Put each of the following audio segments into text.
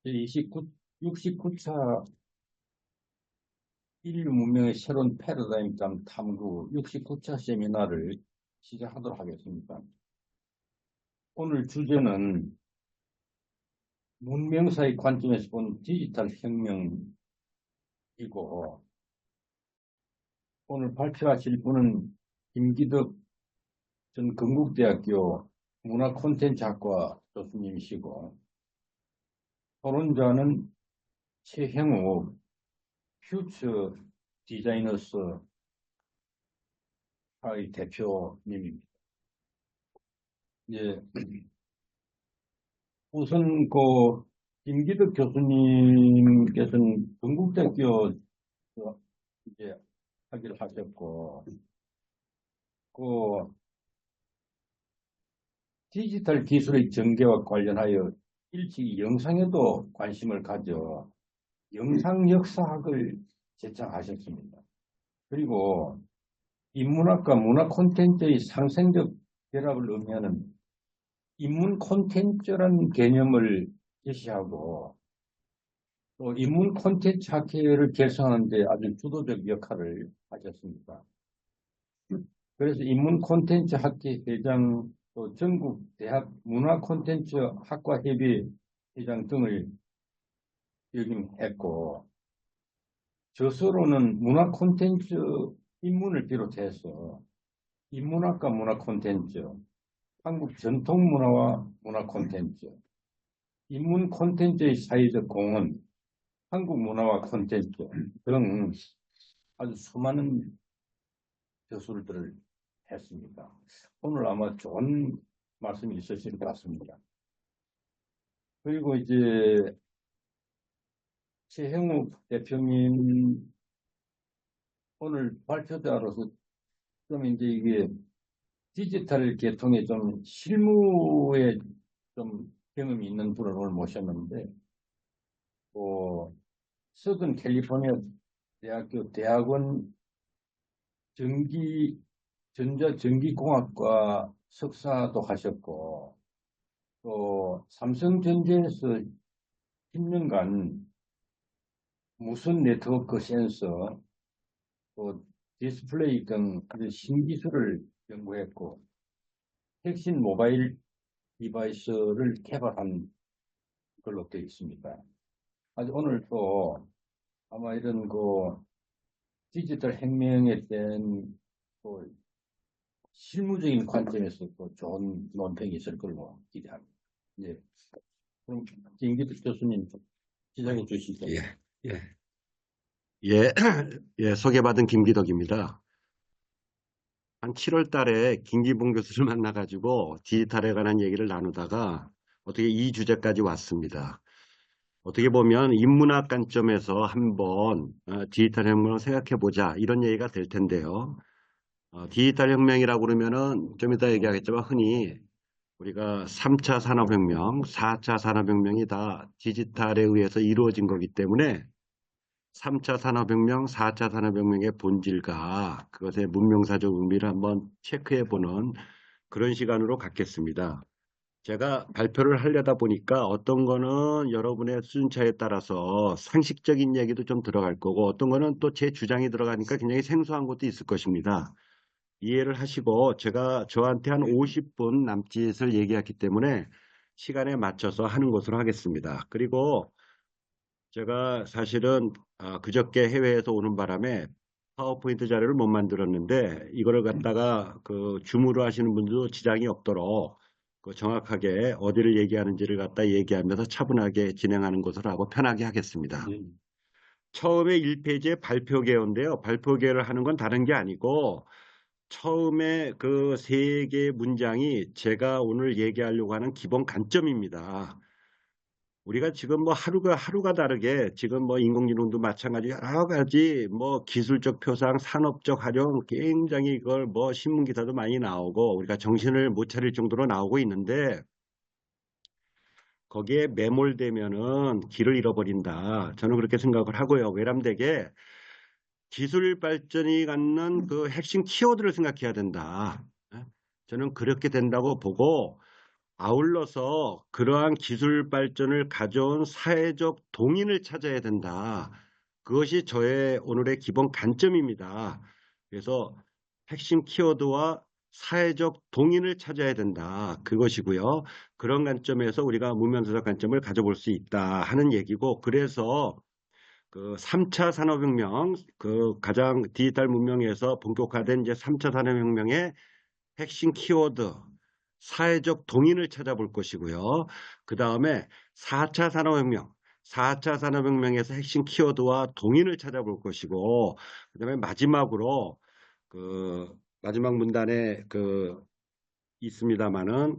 69차 인류 문명의 새로운 패러다임감 탐구 69차 세미나를 시작하도록 하겠습니다. 오늘 주제는 문명사의 관점에서 본 디지털 혁명이고, 오늘 발표하실 분은 김기덕 전 건국대학교 문화콘텐츠학과 교수님이시고, 토론자는 최형욱 퓨처 디자이너스의 대표님입니다. 예, 우선 김기덕 교수님께서는 건국대학교 이제 학위를 하셨고, 그 디지털 기술의 전개와 관련하여 일찍이 영상에도 관심을 가져 영상 역사학을 제창하셨습니다. 그리고 인문학과 문화 콘텐츠의 상생적 결합을 의미하는 인문 콘텐츠라는 개념을 제시하고, 또 인문 콘텐츠 학회를 결성하는 데 아주 주도적 역할을 하셨습니다. 그래서 인문 콘텐츠 학회 회장, 또 전국 대학 문화 콘텐츠 학과 협의 회장 등을 역임했고, 저서로는 문화 콘텐츠 인문을 비롯해서 인문학과 문화 콘텐츠, 한국 전통 문화와 문화 콘텐츠, 인문 콘텐츠의 사회적 공헌, 한국 문화와 콘텐츠 등 아주 수많은 저술들을 했습니다. 오늘 아마 좋은 말씀이 있으실 것 같습니다. 그리고 이제 최형욱 대표님 오늘 발표자로서 좀 이제 이게 디지털 계통에 좀 실무에 좀 경험이 있는 분을 오늘 모셨는데, 서든 캘리포니아 대학교 대학원 전자전기공학과 석사도 하셨고, 또 삼성전자에서 10년간 무선 네트워크 센서, 또 디스플레이 등 신기술을 연구했고, 핵심 모바일 디바이스를 개발한 걸로 되어 있습니다. 아주 오늘 또 아마 이런 디지털 혁명에 대한 실무적인 관점에서 또 좋은 논평이 있을 걸로 기대합니다. 예. 그럼 김기덕 교수님 시작해 주시죠. 예, 예, 예, 예, 소개받은 김기덕입니다. 한 7월 달에 김기봉 교수를 만나가지고 디지털에 관한 얘기를 나누다가 어떻게 이 주제까지 왔습니다. 어떻게 보면 인문학 관점에서 한번 디지털 혁명을 생각해보자 이런 얘기가 될 텐데요. 디지털 혁명이라고 그러면은 좀 이따 얘기하겠지만 흔히 우리가 3차 산업혁명, 4차 산업혁명이 다 디지털에 의해서 이루어진 거기 때문에 3차 산업혁명, 4차 산업혁명의 본질과 그것의 문명사적 의미를 한번 체크해보는 그런 시간으로 갖겠습니다. 제가 발표를 하려다 보니까 어떤 거는 여러분의 수준차에 따라서 상식적인 얘기도 좀 들어갈 거고, 어떤 거는 또 제 주장이 들어가니까 굉장히 생소한 것도 있을 것입니다. 이해를 하시고, 제가 저한테 한 50분 남짓을 얘기했기 때문에 시간에 맞춰서 하는 것으로 하겠습니다. 그리고 제가 사실은 그저께 해외에서 오는 바람에 파워포인트 자료를 못 만들었는데, 이거를 갖다가 줌으로 하시는 분들도 지장이 없도록 정확하게 어디를 얘기하는지를 갖다 얘기하면서 차분하게 진행하는 것으로 하고 편하게 하겠습니다. 처음에 1페이지에 발표계인데요. 발표계를 하는 건 다른 게 아니고, 처음에 그 3개의 문장이 제가 오늘 얘기하려고 하는 기본 관점입니다. 우리가 지금 뭐 하루가 다르게 지금 뭐 인공지능도 마찬가지 여러 가지 뭐 기술적 표상, 산업적 활용 굉장히 이걸 뭐 신문 기사도 많이 나오고 우리가 정신을 못 차릴 정도로 나오고 있는데, 거기에 매몰되면은 길을 잃어버린다. 저는 그렇게 생각을 하고요. 외람되게 기술 발전이 갖는 그 핵심 키워드를 생각해야 된다. 저는 그렇게 된다고 보고, 아울러서 그러한 기술 발전을 가져온 사회적 동인을 찾아야 된다. 그것이 저의 오늘의 기본 관점입니다. 그래서 핵심 키워드와 사회적 동인을 찾아야 된다. 그것이고요. 그런 관점에서 우리가 무면서적 관점을 가져볼 수 있다 하는 얘기고, 그래서 그 3차 산업혁명, 그 가장 디지털 문명에서 본격화된 이제 3차 산업혁명의 핵심 키워드, 사회적 동인을 찾아볼 것이고요. 그 다음에 4차 산업혁명, 4차 산업혁명에서 핵심 키워드와 동인을 찾아볼 것이고, 그 다음에 마지막으로 그 마지막 문단에 그 있습니다만은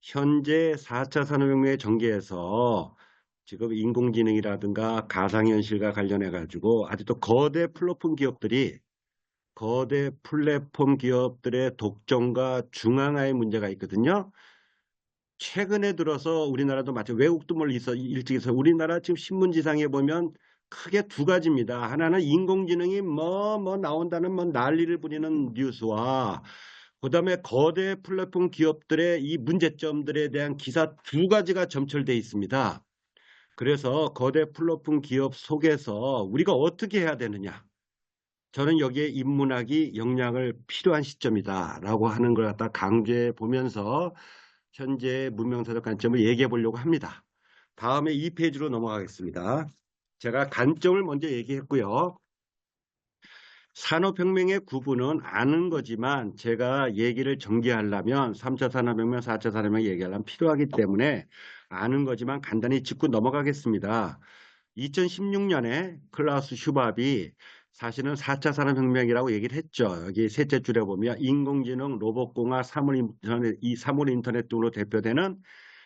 현재 4차 산업혁명의 전개에서 지금 인공지능이라든가 가상현실과 관련해 가지고 아직도 거대 플랫폼 기업들의 독점과 중앙화의 문제가 있거든요. 최근에 들어서 우리나라도 마찬가지, 외국도 뭘 일찍 있어. 우리나라 지금 신문지상에 보면 크게 두 가지입니다. 하나는 인공지능이 뭐 나온다는 뭐 난리를 부리는 뉴스와, 그다음에 거대 플랫폼 기업들의 이 문제점들에 대한 기사 두 가지가 점철되어 있습니다. 그래서 거대 플랫폼 기업 속에서 우리가 어떻게 해야 되느냐? 저는 여기에 인문학이 역량을 필요한 시점이다라고 하는 걸 갖다 강조해 보면서 현재 문명사적 관점을 얘기해 보려고 합니다. 다음에 2페이지로 넘어가겠습니다. 제가 관점을 먼저 얘기했고요. 산업혁명의 구분은 아는 거지만 제가 얘기를 전개하려면 3차 산업혁명, 4차 산업혁명 얘기하려면 필요하기 때문에 아는 거지만 간단히 짚고 넘어가겠습니다. 2016년에 클라우스 슈밥이 사실은 4차 산업혁명이라고 얘기를 했죠. 여기 셋째 줄에 보면 인공지능, 로봇공학, 이 사물 인터넷 등으로 대표되는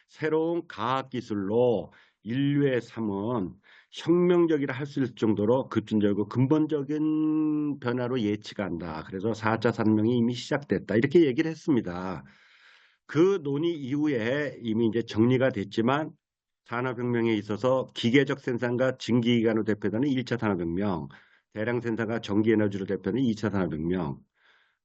새로운 과학기술로 인류의 삶은 혁명적이라 할 수 있을 정도로 급진적이고 근본적인 변화로 예측한다. 그래서 4차 산업혁명이 이미 시작됐다. 이렇게 얘기를 했습니다. 그 논의 이후에 이미 이제 정리가 됐지만 산업혁명에 있어서 기계적 생산과 증기기관으로 대표되는 1차 산업혁명, 대량 생산과 전기에너지로 대표되는 2차 산업혁명,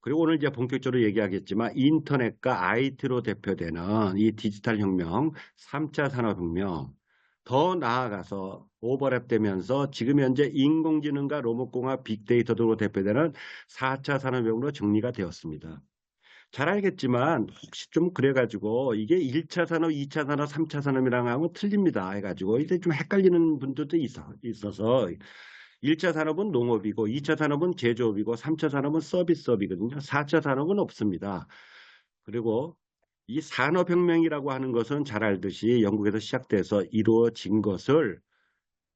그리고 오늘 이제 본격적으로 얘기하겠지만 인터넷과 IT로 대표되는 이 디지털 혁명, 3차 산업혁명, 더 나아가서 오버랩되면서 지금 현재 인공지능과 로봇공학, 빅데이터 등으로 대표되는 4차 산업혁명으로 정리가 되었습니다. 잘 알겠지만 혹시 좀 그래가지고 이게 1차 산업, 2차 산업, 3차 산업이랑 하면 틀립니다 해가지고 이제 좀 헷갈리는 분들도 있어서 1차 산업은 농업이고 2차 산업은 제조업이고 3차 산업은 서비스업이거든요. 4차 산업은 없습니다. 그리고 이 산업혁명이라고 하는 것은 잘 알듯이 영국에서 시작돼서 이루어진 것을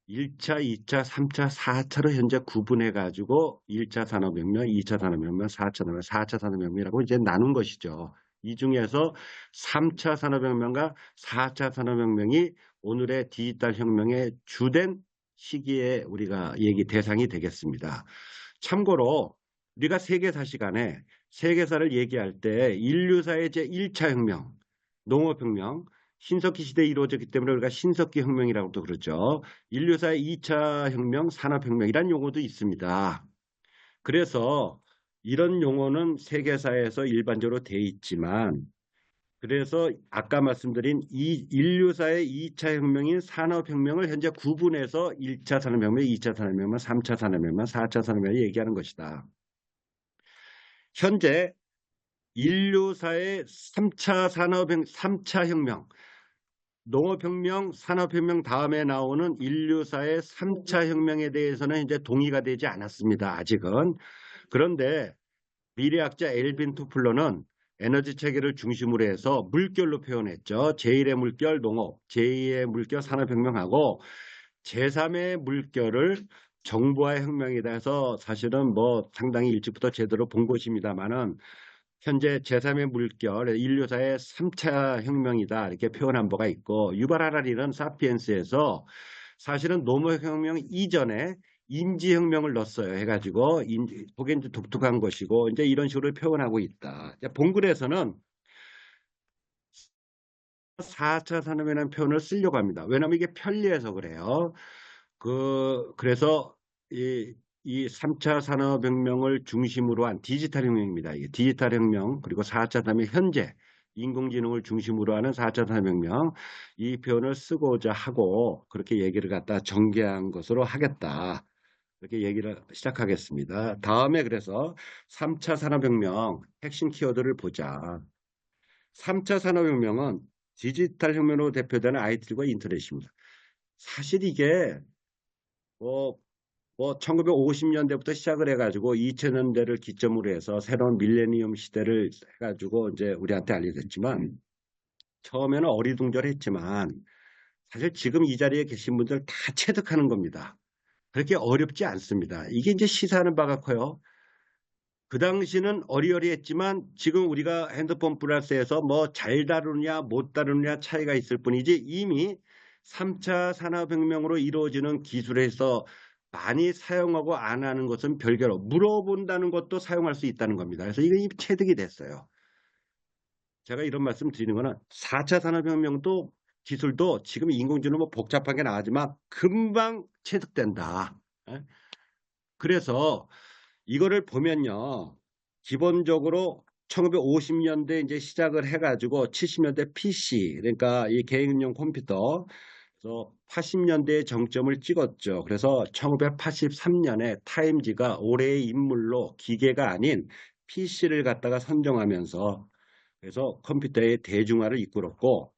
1차, 2차, 3차, 4차로 현재 구분해 가지고 1차 산업혁명, 2차 산업혁명, 4차 산업혁명, 4차 산업혁명이라고 이제 나눈 것이죠. 이 중에서 3차 산업혁명과 4차 산업혁명이 오늘의 디지털 혁명의 주된 시기에 우리가 얘기 대상이 되겠습니다. 참고로 우리가 세계사 시간에 세계사를 얘기할 때 인류사의 제1차 혁명, 농업혁명, 신석기 시대에 이루어졌기 때문에 우리가 신석기 혁명이라고도 그러죠. 인류사의 2차 혁명, 산업혁명이라는 용어도 있습니다. 그래서 이런 용어는 세계사에서 일반적으로 돼 있지만, 그래서 아까 말씀드린 이 인류사의 2차 혁명인 산업혁명을 현재 구분해서 1차 산업혁명, 2차 산업혁명, 3차 산업혁명, 4차 산업혁명을 얘기하는 것이다. 현재 인류사의 3차 혁명, 농업혁명, 산업혁명 다음에 나오는 인류사의 3차 혁명에 대해서는 이제 동의가 되지 않았습니다. 아직은. 그런데 미래학자 엘빈 투플러는 에너지 체계를 중심으로 해서 물결로 표현했죠. 제1의 물결 농업, 제2의 물결 산업혁명하고 제3의 물결을 정보화의 혁명이다 해서 사실은 뭐 상당히 일찍부터 제대로 본 것입니다만은 현재 제3의 물결, 인류사의 3차 혁명이다 이렇게 표현한 바가 있고, 유발 하라리는 사피엔스에서 사실은 노무혁명 이전에 인지혁명을 넣었어요 해가지고 그게 이제 독특한 것이고 이제 이런 식으로 표현하고 있다. 본글에서는 4차 산업이라는 표현을 쓰려고 합니다. 왜냐하면 이게 편리해서 그래요. 그래서 이 3차 산업혁명을 중심으로 한 디지털 혁명입니다. 이게 디지털 혁명, 그리고 4차 다음에 현재 인공지능을 중심으로 하는 4차 산업혁명 이 표현을 쓰고자 하고 그렇게 얘기를 갖다 전개한 것으로 하겠다. 이렇게 얘기를 시작하겠습니다. 다음에 그래서 3차 산업혁명 핵심 키워드를 보자. 3차 산업혁명은 디지털 혁명으로 대표되는 IT과 인터넷입니다. 사실 이게 뭐 1950년대부터 시작을 해가지고 2000년대를 기점으로 해서 새로운 밀레니엄 시대를 해가지고 이제 우리한테 알려졌지만 처음에는 어리둥절했지만 사실 지금 이 자리에 계신 분들 다 체득하는 겁니다. 그렇게 어렵지 않습니다. 이게 이제 시사하는 바가 커요. 그 당시는 어리어리했지만 지금 우리가 핸드폰 플러스에서 뭐 잘 다루냐 못 다루냐 차이가 있을 뿐이지 이미 3차 산업혁명으로 이루어지는 기술에서 많이 사용하고 안 하는 것은 별개로 물어본다는 것도 사용할 수 있다는 겁니다. 그래서 이게 이미 체득이 됐어요. 제가 이런 말씀 드리는 거는 4차 산업혁명도 기술도 지금 인공지능 뭐 복잡하게 나가지만 금방 체득된다. 예? 그래서 이거를 보면요. 기본적으로 1950년대 이제 시작을 해가지고 70년대 PC, 그러니까 이 개인용 컴퓨터, 그래서 80년대에 정점을 찍었죠. 그래서 1983년에 타임지가 올해의 인물로 기계가 아닌 PC를 갖다가 선정하면서 그래서 컴퓨터의 대중화를 이끌었고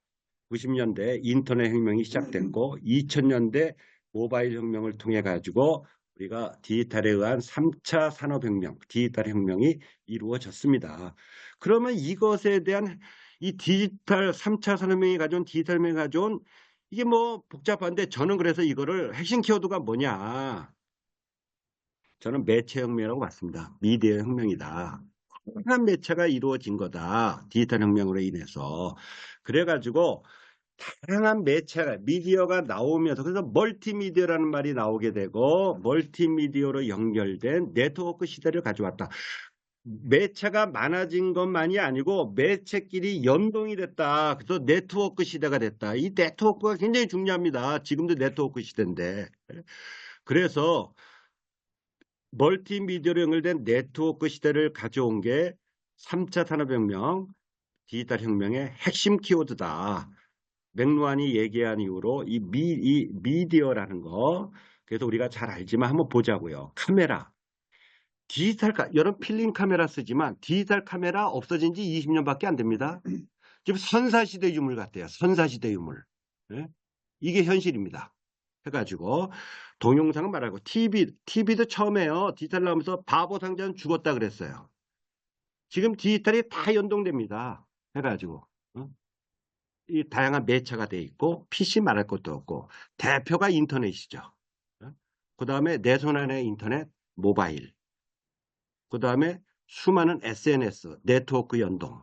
90년대 인터넷 혁명이 시작됐고 2000년대 모바일 혁명을 통해 가지고 우리가 디지털에 의한 3차 산업혁명, 디지털 혁명이 이루어졌습니다. 그러면 이것에 대한 이 디지털 3차 산업혁명이 가져온 디지털 혁명이 가져온 이게 뭐 복잡한데 저는 그래서 이거를 핵심 키워드가 뭐냐. 저는 매체혁명이라고 봤습니다. 미디어 혁명이다. 다양한 매체가 이루어진 거다. 디지털 혁명으로 인해서. 그래가지고 다양한 매체가 미디어가 나오면서 그래서 멀티미디어라는 말이 나오게 되고 멀티미디어로 연결된 네트워크 시대를 가져왔다. 매체가 많아진 것만이 아니고 매체끼리 연동이 됐다. 그래서 네트워크 시대가 됐다. 이 네트워크가 굉장히 중요합니다. 지금도 네트워크 시대인데. 그래서 멀티미디어로 연결된 네트워크 시대를 가져온 게 3차 산업혁명, 디지털 혁명의 핵심 키워드다. 맥루한이 얘기한 이후로 이 미디어라는 거 그래서 우리가 잘 알지만 한번 보자고요. 카메라. 여러분 필름 카메라 쓰지만 디지털 카메라 없어진 지 20년밖에 안 됩니다. 지금 선사시대 유물 같아요. 선사시대 유물. 네? 이게 현실입니다. 해가지고 동영상은 말하고 TV도 처음에요. 디지털 나오면서 바보 상자는 죽었다 그랬어요. 지금 디지털이 다 연동됩니다. 해가지고 이 다양한 매체가 돼 있고 PC 말할 것도 없고 대표가 인터넷이죠. 그 다음에 내 손 안에 인터넷, 모바일. 그 다음에 수많은 SNS, 네트워크 연동.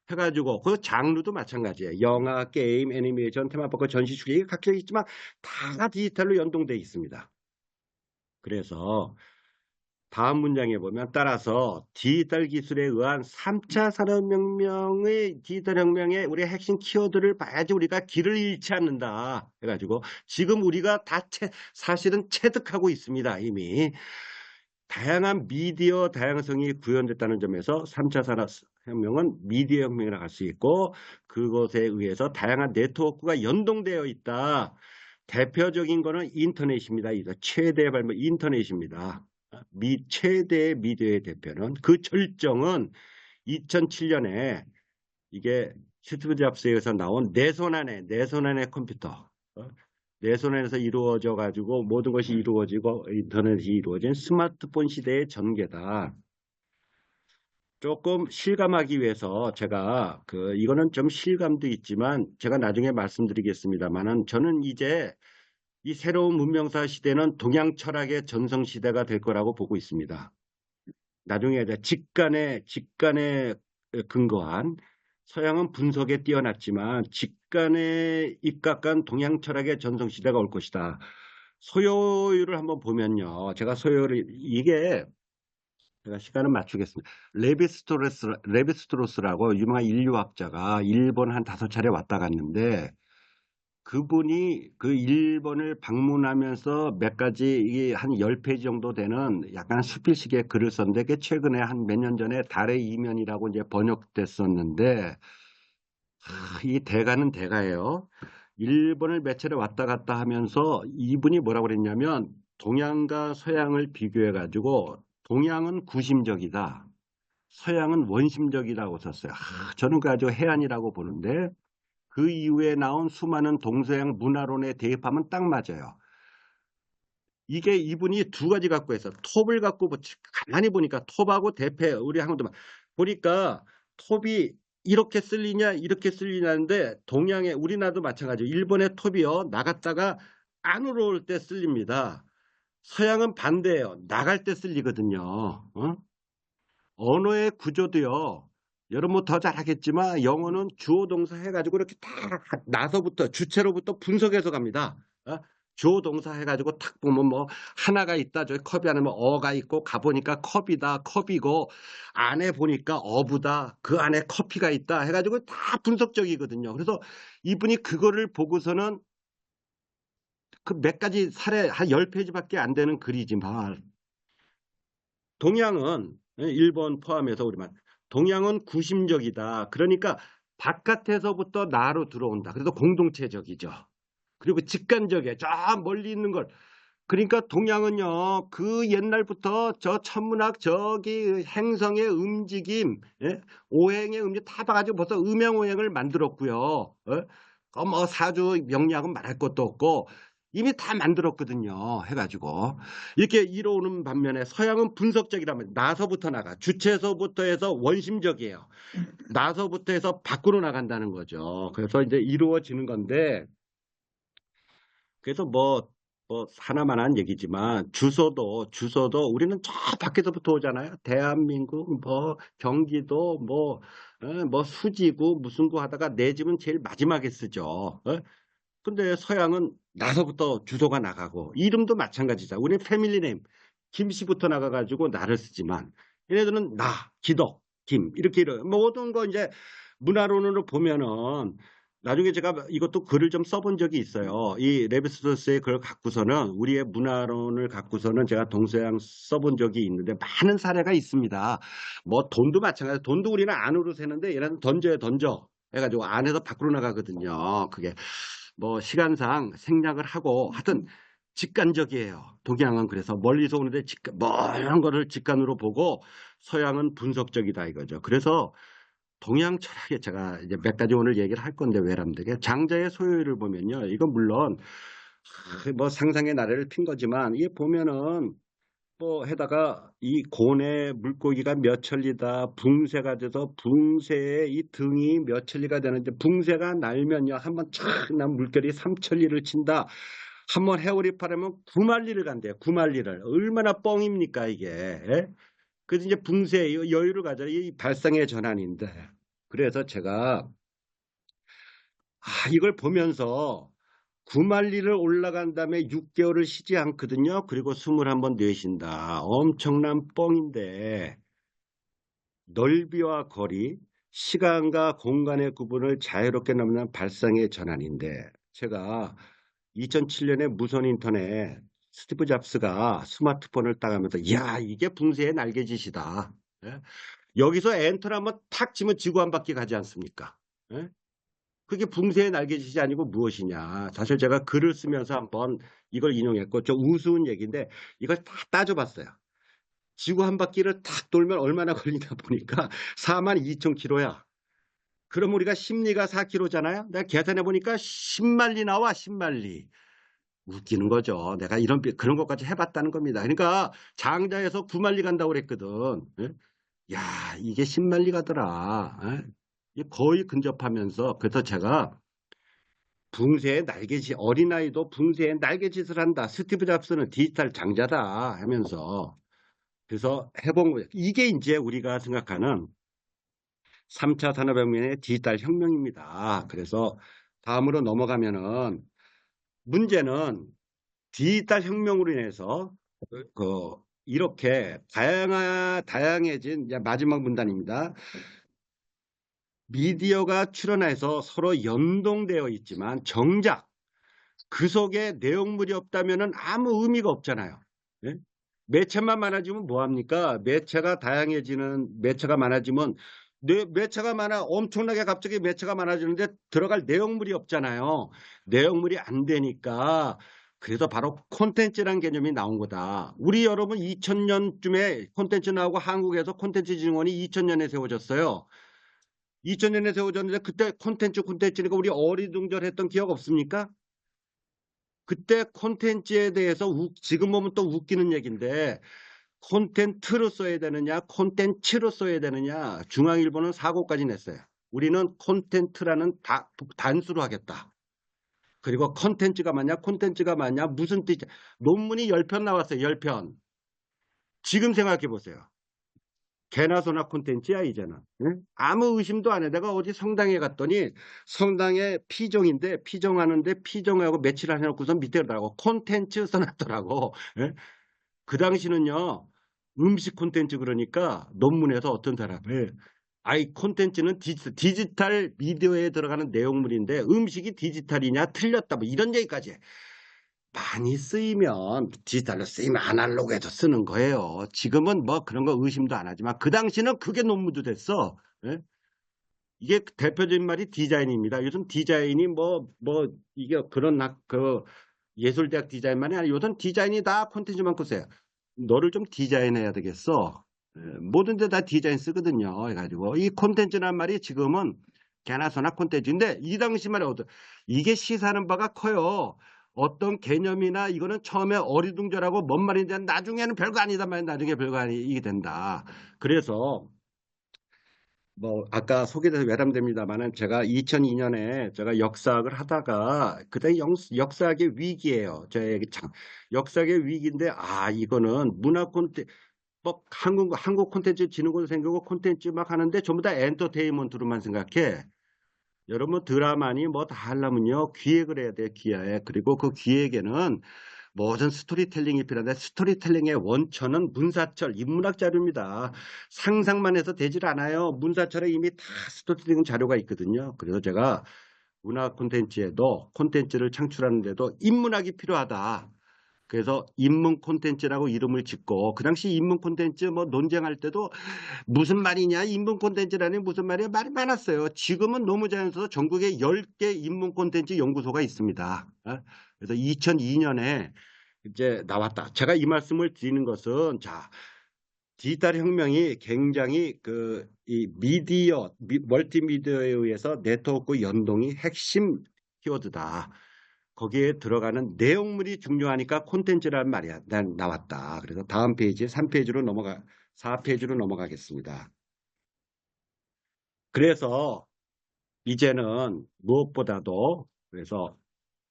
해가지고 그 장르도 마찬가지예요. 영화, 게임, 애니메이션, 테마파크, 전시축제 이게 각져 있지만 다 디지털로 연동돼 있습니다. 그래서 다음 문장에 보면 따라서 디지털 기술에 의한 3차 산업혁명의 디지털 혁명의 우리의 핵심 키워드를 봐야지 우리가 길을 잃지 않는다. 해가지고 지금 우리가 다 사실은 체득하고 있습니다. 이미. 다양한 미디어 다양성이 구현됐다는 점에서 3차 산업혁명은 미디어 혁명이라고 할 수 있고 그것에 의해서 다양한 네트워크가 연동되어 있다. 대표적인 거는 인터넷입니다. 최대 발명 인터넷입니다. 최대 미디어의 대표는 그 절정은 2007년에 이게 스티브 잡스에 의해서 나온 내 손 안에 컴퓨터 내 손 안에서 이루어져 가지고 모든 것이 이루어지고 인터넷이 이루어진 스마트폰 시대의 전개다. 조금 실감하기 위해서 제가 이거는 좀 실감도 있지만 제가 나중에 말씀드리겠습니다만은 저는 이제 이 새로운 문명사 시대는 동양 철학의 전성시대가 될 거라고 보고 있습니다. 나중에 직간에 근거한 서양은 분석에 뛰어났지만 직간에 입각한 동양 철학의 전성시대가 올 것이다. 소요율을 한번 보면요. 제가 소요율을 제가 시간을 맞추겠습니다. 레비스트로스라고 유명한 인류학자가 일본 한 5차례 왔다 갔는데 그분이 그 일본을 방문하면서 몇 가지 이게 한 10페이지 정도 되는 약간 수필식의 글을 썼는데 그게 최근에 한 몇 년 전에 달의 이면이라고 이제 번역됐었는데 이 대가는 대가예요. 일본을 몇 차례 왔다 갔다 하면서 이분이 뭐라고 그랬냐면 동양과 서양을 비교해가지고 동양은 구심적이다. 서양은 원심적이라고 썼어요. 저는 그 아주 해안이라고 보는데 그 이후에 나온 수많은 동서양 문화론에 대입하면 딱 맞아요. 이게 이분이 두 가지 갖고 있어. 톱을 갖고 가만히 보니까 톱하고 대패 우리 한국도 보니까 톱이 이렇게 쓸리냐 이렇게 쓸리냐는데 동양의 우리나라도 마찬가지예요. 일본의 톱이요 나갔다가 안으로 올 때 쓸립니다. 서양은 반대예요. 나갈 때 쓸리거든요. 언어의 구조도요. 여러분 더 잘하겠지만 영어는 주어 동사 해가지고 이렇게 딱 나서부터 주체로부터 분석해서 갑니다. 주어 동사 해가지고 탁 보면 뭐 하나가 있다. 저기 컵이 안에 뭐 어가 있고 가보니까 컵이다. 컵이고 안에 보니까 어부다. 그 안에 커피가 있다. 해가지고 다 분석적이거든요. 그래서 이분이 그거를 보고서는 그 몇 가지 사례 한 10페이지밖에 안 되는 글이지만 동양은 일본 포함해서 우리만 동양은 구심적이다. 그러니까 바깥에서부터 나로 들어온다. 그래서 공동체적이죠. 그리고 직관적이에요. 저 멀리 있는 걸. 그러니까 동양은요. 그 옛날부터 저 천문학 저기 행성의 움직임, 오행의 움직임 다 봐가지고 벌써 음양오행을 만들었고요. 뭐 사주 명리학은 말할 것도 없고 이미 다 만들었거든요. 해가지고 이렇게 이뤄오는 반면에 서양은 분석적이라면 나서부터 나가 주체서부터 해서 원심적이에요. 나서부터 해서 밖으로 나간다는 거죠. 그래서 이제 이루어지는 건데 그래서 뭐 하나만한 얘기지만 주소도 우리는 저 밖에서부터 오잖아요. 대한민국 뭐 경기도 뭐 수지구 무슨 구 하다가 내 집은 제일 마지막에 쓰죠. 근데 서양은 나서부터 주소가 나가고 이름도 마찬가지죠. 우리 패밀리네임 김씨부터 나가가지고 나를 쓰지만 얘네들은 나, 기덕, 김 이렇게 모든 거 이제 문화론으로 보면은 나중에 제가 이것도 글을 좀 써본 적이 있어요. 이 레비스토스의 글 갖고서는 우리의 문화론을 갖고서는 제가 동서양 써본 적이 있는데 많은 사례가 있습니다. 뭐 돈도 마찬가지. 돈도 우리는 안으로 세는데 얘네는 던져 해가지고 안에서 밖으로 나가거든요. 그게 뭐 시간상 생략을 하고 하여튼 직관적이에요. 동양은 그래서 멀리서 오는데 멀은 거를 직관으로 보고 서양은 분석적이다 이거죠. 그래서 동양 철학에 제가 이제 몇 가지 오늘 얘기를 할 건데 외람되게 장자의 소요를 보면요. 이건 물론 뭐 상상의 나래를 핀 거지만 이게 보면은 뭐 해다가 이 고뇌 물고기가 몇 천리다 붕새가 돼서 붕새의 이 등이 몇 천리가 되는데 붕새가 날면요 한번 착난 물결이 3천리를 친다. 한번 해오리파라면 9만리를 간대요. 9만리를 얼마나 뻥입니까 이게. 예? 그래서 이제 붕새 여유를 가져 이 발상의 전환인데 그래서 제가 이걸 보면서 9만리를 올라간 다음에 6개월을 쉬지 않거든요. 그리고 21번 내쉰다. 엄청난 뻥인데 넓이와 거리, 시간과 공간의 구분을 자유롭게 넘는 발상의 전환인데 제가 2007년에 무선 인터넷 스티브 잡스가 스마트폰을 따가면서 이야 이게 붕새의 날개짓이다. 예? 여기서 엔터를 한번 탁 치면 지구 한 바퀴 가지 않습니까? 예? 그게 붕새의 날개짓이 아니고 무엇이냐. 사실 제가 글을 쓰면서 한번 이걸 인용했고 좀 우스운 얘기인데 이걸 다 따져봤어요. 지구 한 바퀴를 탁 돌면 얼마나 걸리나 보니까 42,000km야. 그럼 우리가 심리가 4km잖아요. 내가 계산해 보니까 10만리 나와 10만리. 웃기는 거죠. 내가 그런 것까지 해봤다는 겁니다. 그러니까 장자에서 9만리 간다고 그랬거든. 예? 야 이게 10만리 가더라. 예? 거의 근접하면서 그래서 제가 붕새의 날개짓 어린아이도 붕새의 날개짓을 한다. 스티브 잡스는 디지털 장자다 하면서 그래서 해본 거예요. 이게 이제 우리가 생각하는 3차 산업혁명의 디지털 혁명입니다. 그래서 다음으로 넘어가면은 문제는 디지털 혁명으로 인해서 이렇게 다양해진 마지막 문단입니다. 미디어가 출현해서 서로 연동되어 있지만 정작 그 속에 내용물이 없다면 아무 의미가 없잖아요. 네? 매체만 많아지면 뭐합니까? 매체가 많아지면 매체가 많아. 엄청나게 갑자기 매체가 많아지는데 들어갈 내용물이 없잖아요. 내용물이 안 되니까 그래서 바로 콘텐츠라는 개념이 나온 거다. 우리 여러분 2000년쯤에 콘텐츠 나오고 한국에서 콘텐츠 진흥원이 2000년에 세워졌어요. 2000년에 세워졌는데 그때 콘텐츠니까 우리 어리둥절했던 기억 없습니까? 그때 콘텐츠에 대해서 지금 보면 또 웃기는 얘기인데 콘텐츠로 써야 되느냐 콘텐츠로 써야 되느냐 중앙일보는 사고까지 냈어요. 우리는 콘텐츠라는 단수로 하겠다. 그리고 콘텐츠가 맞냐 무슨 뜻이야. 논문이 10편 나왔어요. 10편. 지금 생각해 보세요. 개나 소나 콘텐츠야 이제는. 응? 아무 의심도 안 해. 내가 어디 성당에 갔더니 성당에 피정인데 피정하는데 피정하고 며칠 안 해놓고서 밑에 나라고 콘텐츠 써놨더라고. 예? 그 당시는요. 음식 콘텐츠 그러니까 논문에서 어떤 사람을 콘텐츠는 디지털 미디어에 들어가는 내용물인데 음식이 디지털이냐 틀렸다 뭐 이런 얘기까지 해. 많이 쓰이면 디지털로 쓰이면 아날로그에서 쓰는 거예요. 지금은 뭐 그런 거 의심도 안 하지만 그 당시는 그게 논문도 됐어. 예? 이게 대표적인 말이 디자인입니다. 요즘 디자인이 이게 그 예술대학 디자인만이 아니라 요즘 디자인이 다 콘텐츠만 쓰세요. 너를 좀 디자인해야 되겠어. 모든 데 다 디자인 쓰거든요. 해가지고 이 콘텐츠란 말이 지금은 개나 소나 콘텐츠인데 이 당시 말에 이게 시사하는 바가 커요. 어떤 개념이나 이거는 처음에 어리둥절하고 뭔 말인지 나중에는 별거 아니다 말이야. 나중에 별거 아니게 된다. 그래서 아까 소개돼서 외람됩니다만은 제가 2002년에 제가 역사학을 하다가 그때 역사학의 위기예요. 역사학의 위기인데 이거는 문화 콘텐츠 한국 콘텐츠 진흥원 생기고 콘텐츠 막 하는데 전부 다 엔터테인먼트로만 생각해. 여러분 드라마니 다 하려면요 기획을 해야 돼. 기획. 그리고 그 기획에는 모든 스토리텔링이 필요한데 스토리텔링의 원천은 문사철, 인문학 자료입니다. 상상만 해서 되질 않아요. 문사철에 이미 다 스토리텔링 자료가 있거든요. 그래서 제가 문화 콘텐츠에도 콘텐츠를 창출하는데도 인문학이 필요하다. 그래서 인문 콘텐츠라고 이름을 짓고 그 당시 인문 콘텐츠 논쟁할 때도 무슨 말이냐 인문 콘텐츠라니 무슨 말이야 말이 많았어요. 지금은 너무 자연스러워 전국에 10개 인문 콘텐츠 연구소가 있습니다. 그래서 2002년에 이제 나왔다. 제가 이 말씀을 드리는 것은 디지털 혁명이 굉장히 이 멀티미디어에 의해서 네트워크 연동이 핵심 키워드다. 거기에 들어가는 내용물이 중요하니까 콘텐츠라는 말이 나왔다. 그래서 다음 페이지 3페이지로 4페이지로 넘어가겠습니다. 그래서 이제는 무엇보다도 그래서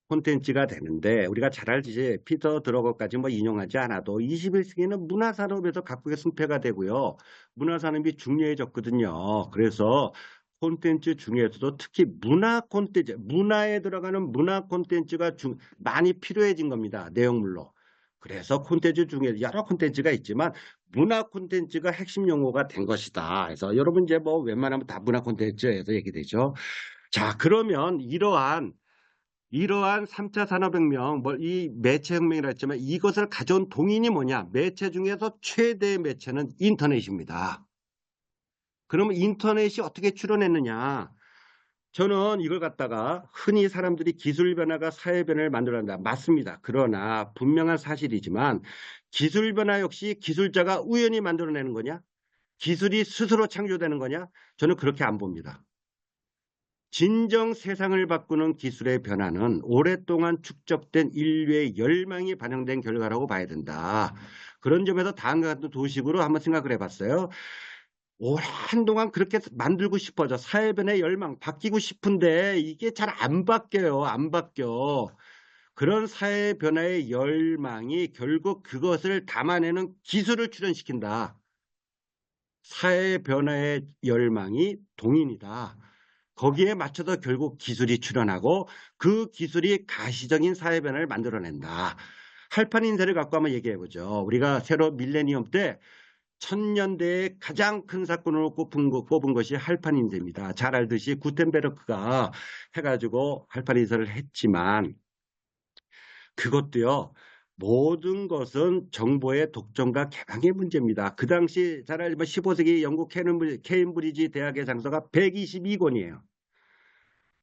콘텐츠가 되는데 우리가 잘 알지 피터 드러거까지 인용하지 않아도 21세기는 문화산업에서 각국의 승패가 되고요. 문화산업이 중요해졌거든요. 그래서 콘텐츠 중에서도 특히 문화 콘텐츠, 문화에 들어가는 문화 콘텐츠가 많이 필요해진 겁니다. 내용물로. 그래서 콘텐츠 중에 여러 콘텐츠가 있지만 문화 콘텐츠가 핵심 용어가 된 것이다. 그래서 여러분 이제 웬만하면 다 문화 콘텐츠에서 얘기되죠. 자, 그러면 이러한 3차 산업혁명, 이 매체혁명이라 했지만 이것을 가져온 동인이 뭐냐? 매체 중에서 최대의 매체는 인터넷입니다. 그러면 인터넷이 어떻게 출현했느냐? 저는 이걸 갖다가 흔히 사람들이 기술 변화가 사회 변화를 만들어낸다. 맞습니다. 그러나 분명한 사실이지만 기술 변화 역시 기술자가 우연히 만들어내는 거냐? 기술이 스스로 창조되는 거냐? 저는 그렇게 안 봅니다. 진정 세상을 바꾸는 기술의 변화는 오랫동안 축적된 인류의 열망이 반영된 결과라고 봐야 된다. 그런 점에서 다음과 같은 도식으로 한번 생각을 해봤어요. 한동안 그렇게 만들고 싶어져. 사회 변화의 열망, 바뀌고 싶은데 이게 잘 안 바뀌어요. 안 바뀌어. 그런 사회 변화의 열망이 결국 그것을 담아내는 기술을 출현시킨다. 사회 변화의 열망이 동인이다. 거기에 맞춰서 결국 기술이 출현하고 그 기술이 가시적인 사회 변화를 만들어낸다. 할판 인쇄를 갖고 한번 얘기해보죠. 우리가 새로 밀레니엄 때 1000년대에 가장 큰 사건으로 뽑은 것이 할판 인쇄입니다. 잘 알듯이 구텐베르크가 해가지고 할판 인쇄를 했지만 그것도요. 모든 것은 정보의 독점과 개방의 문제입니다. 그 당시 잘 알지만 15세기 영국 케임브리지 대학의 장서가 122권이에요.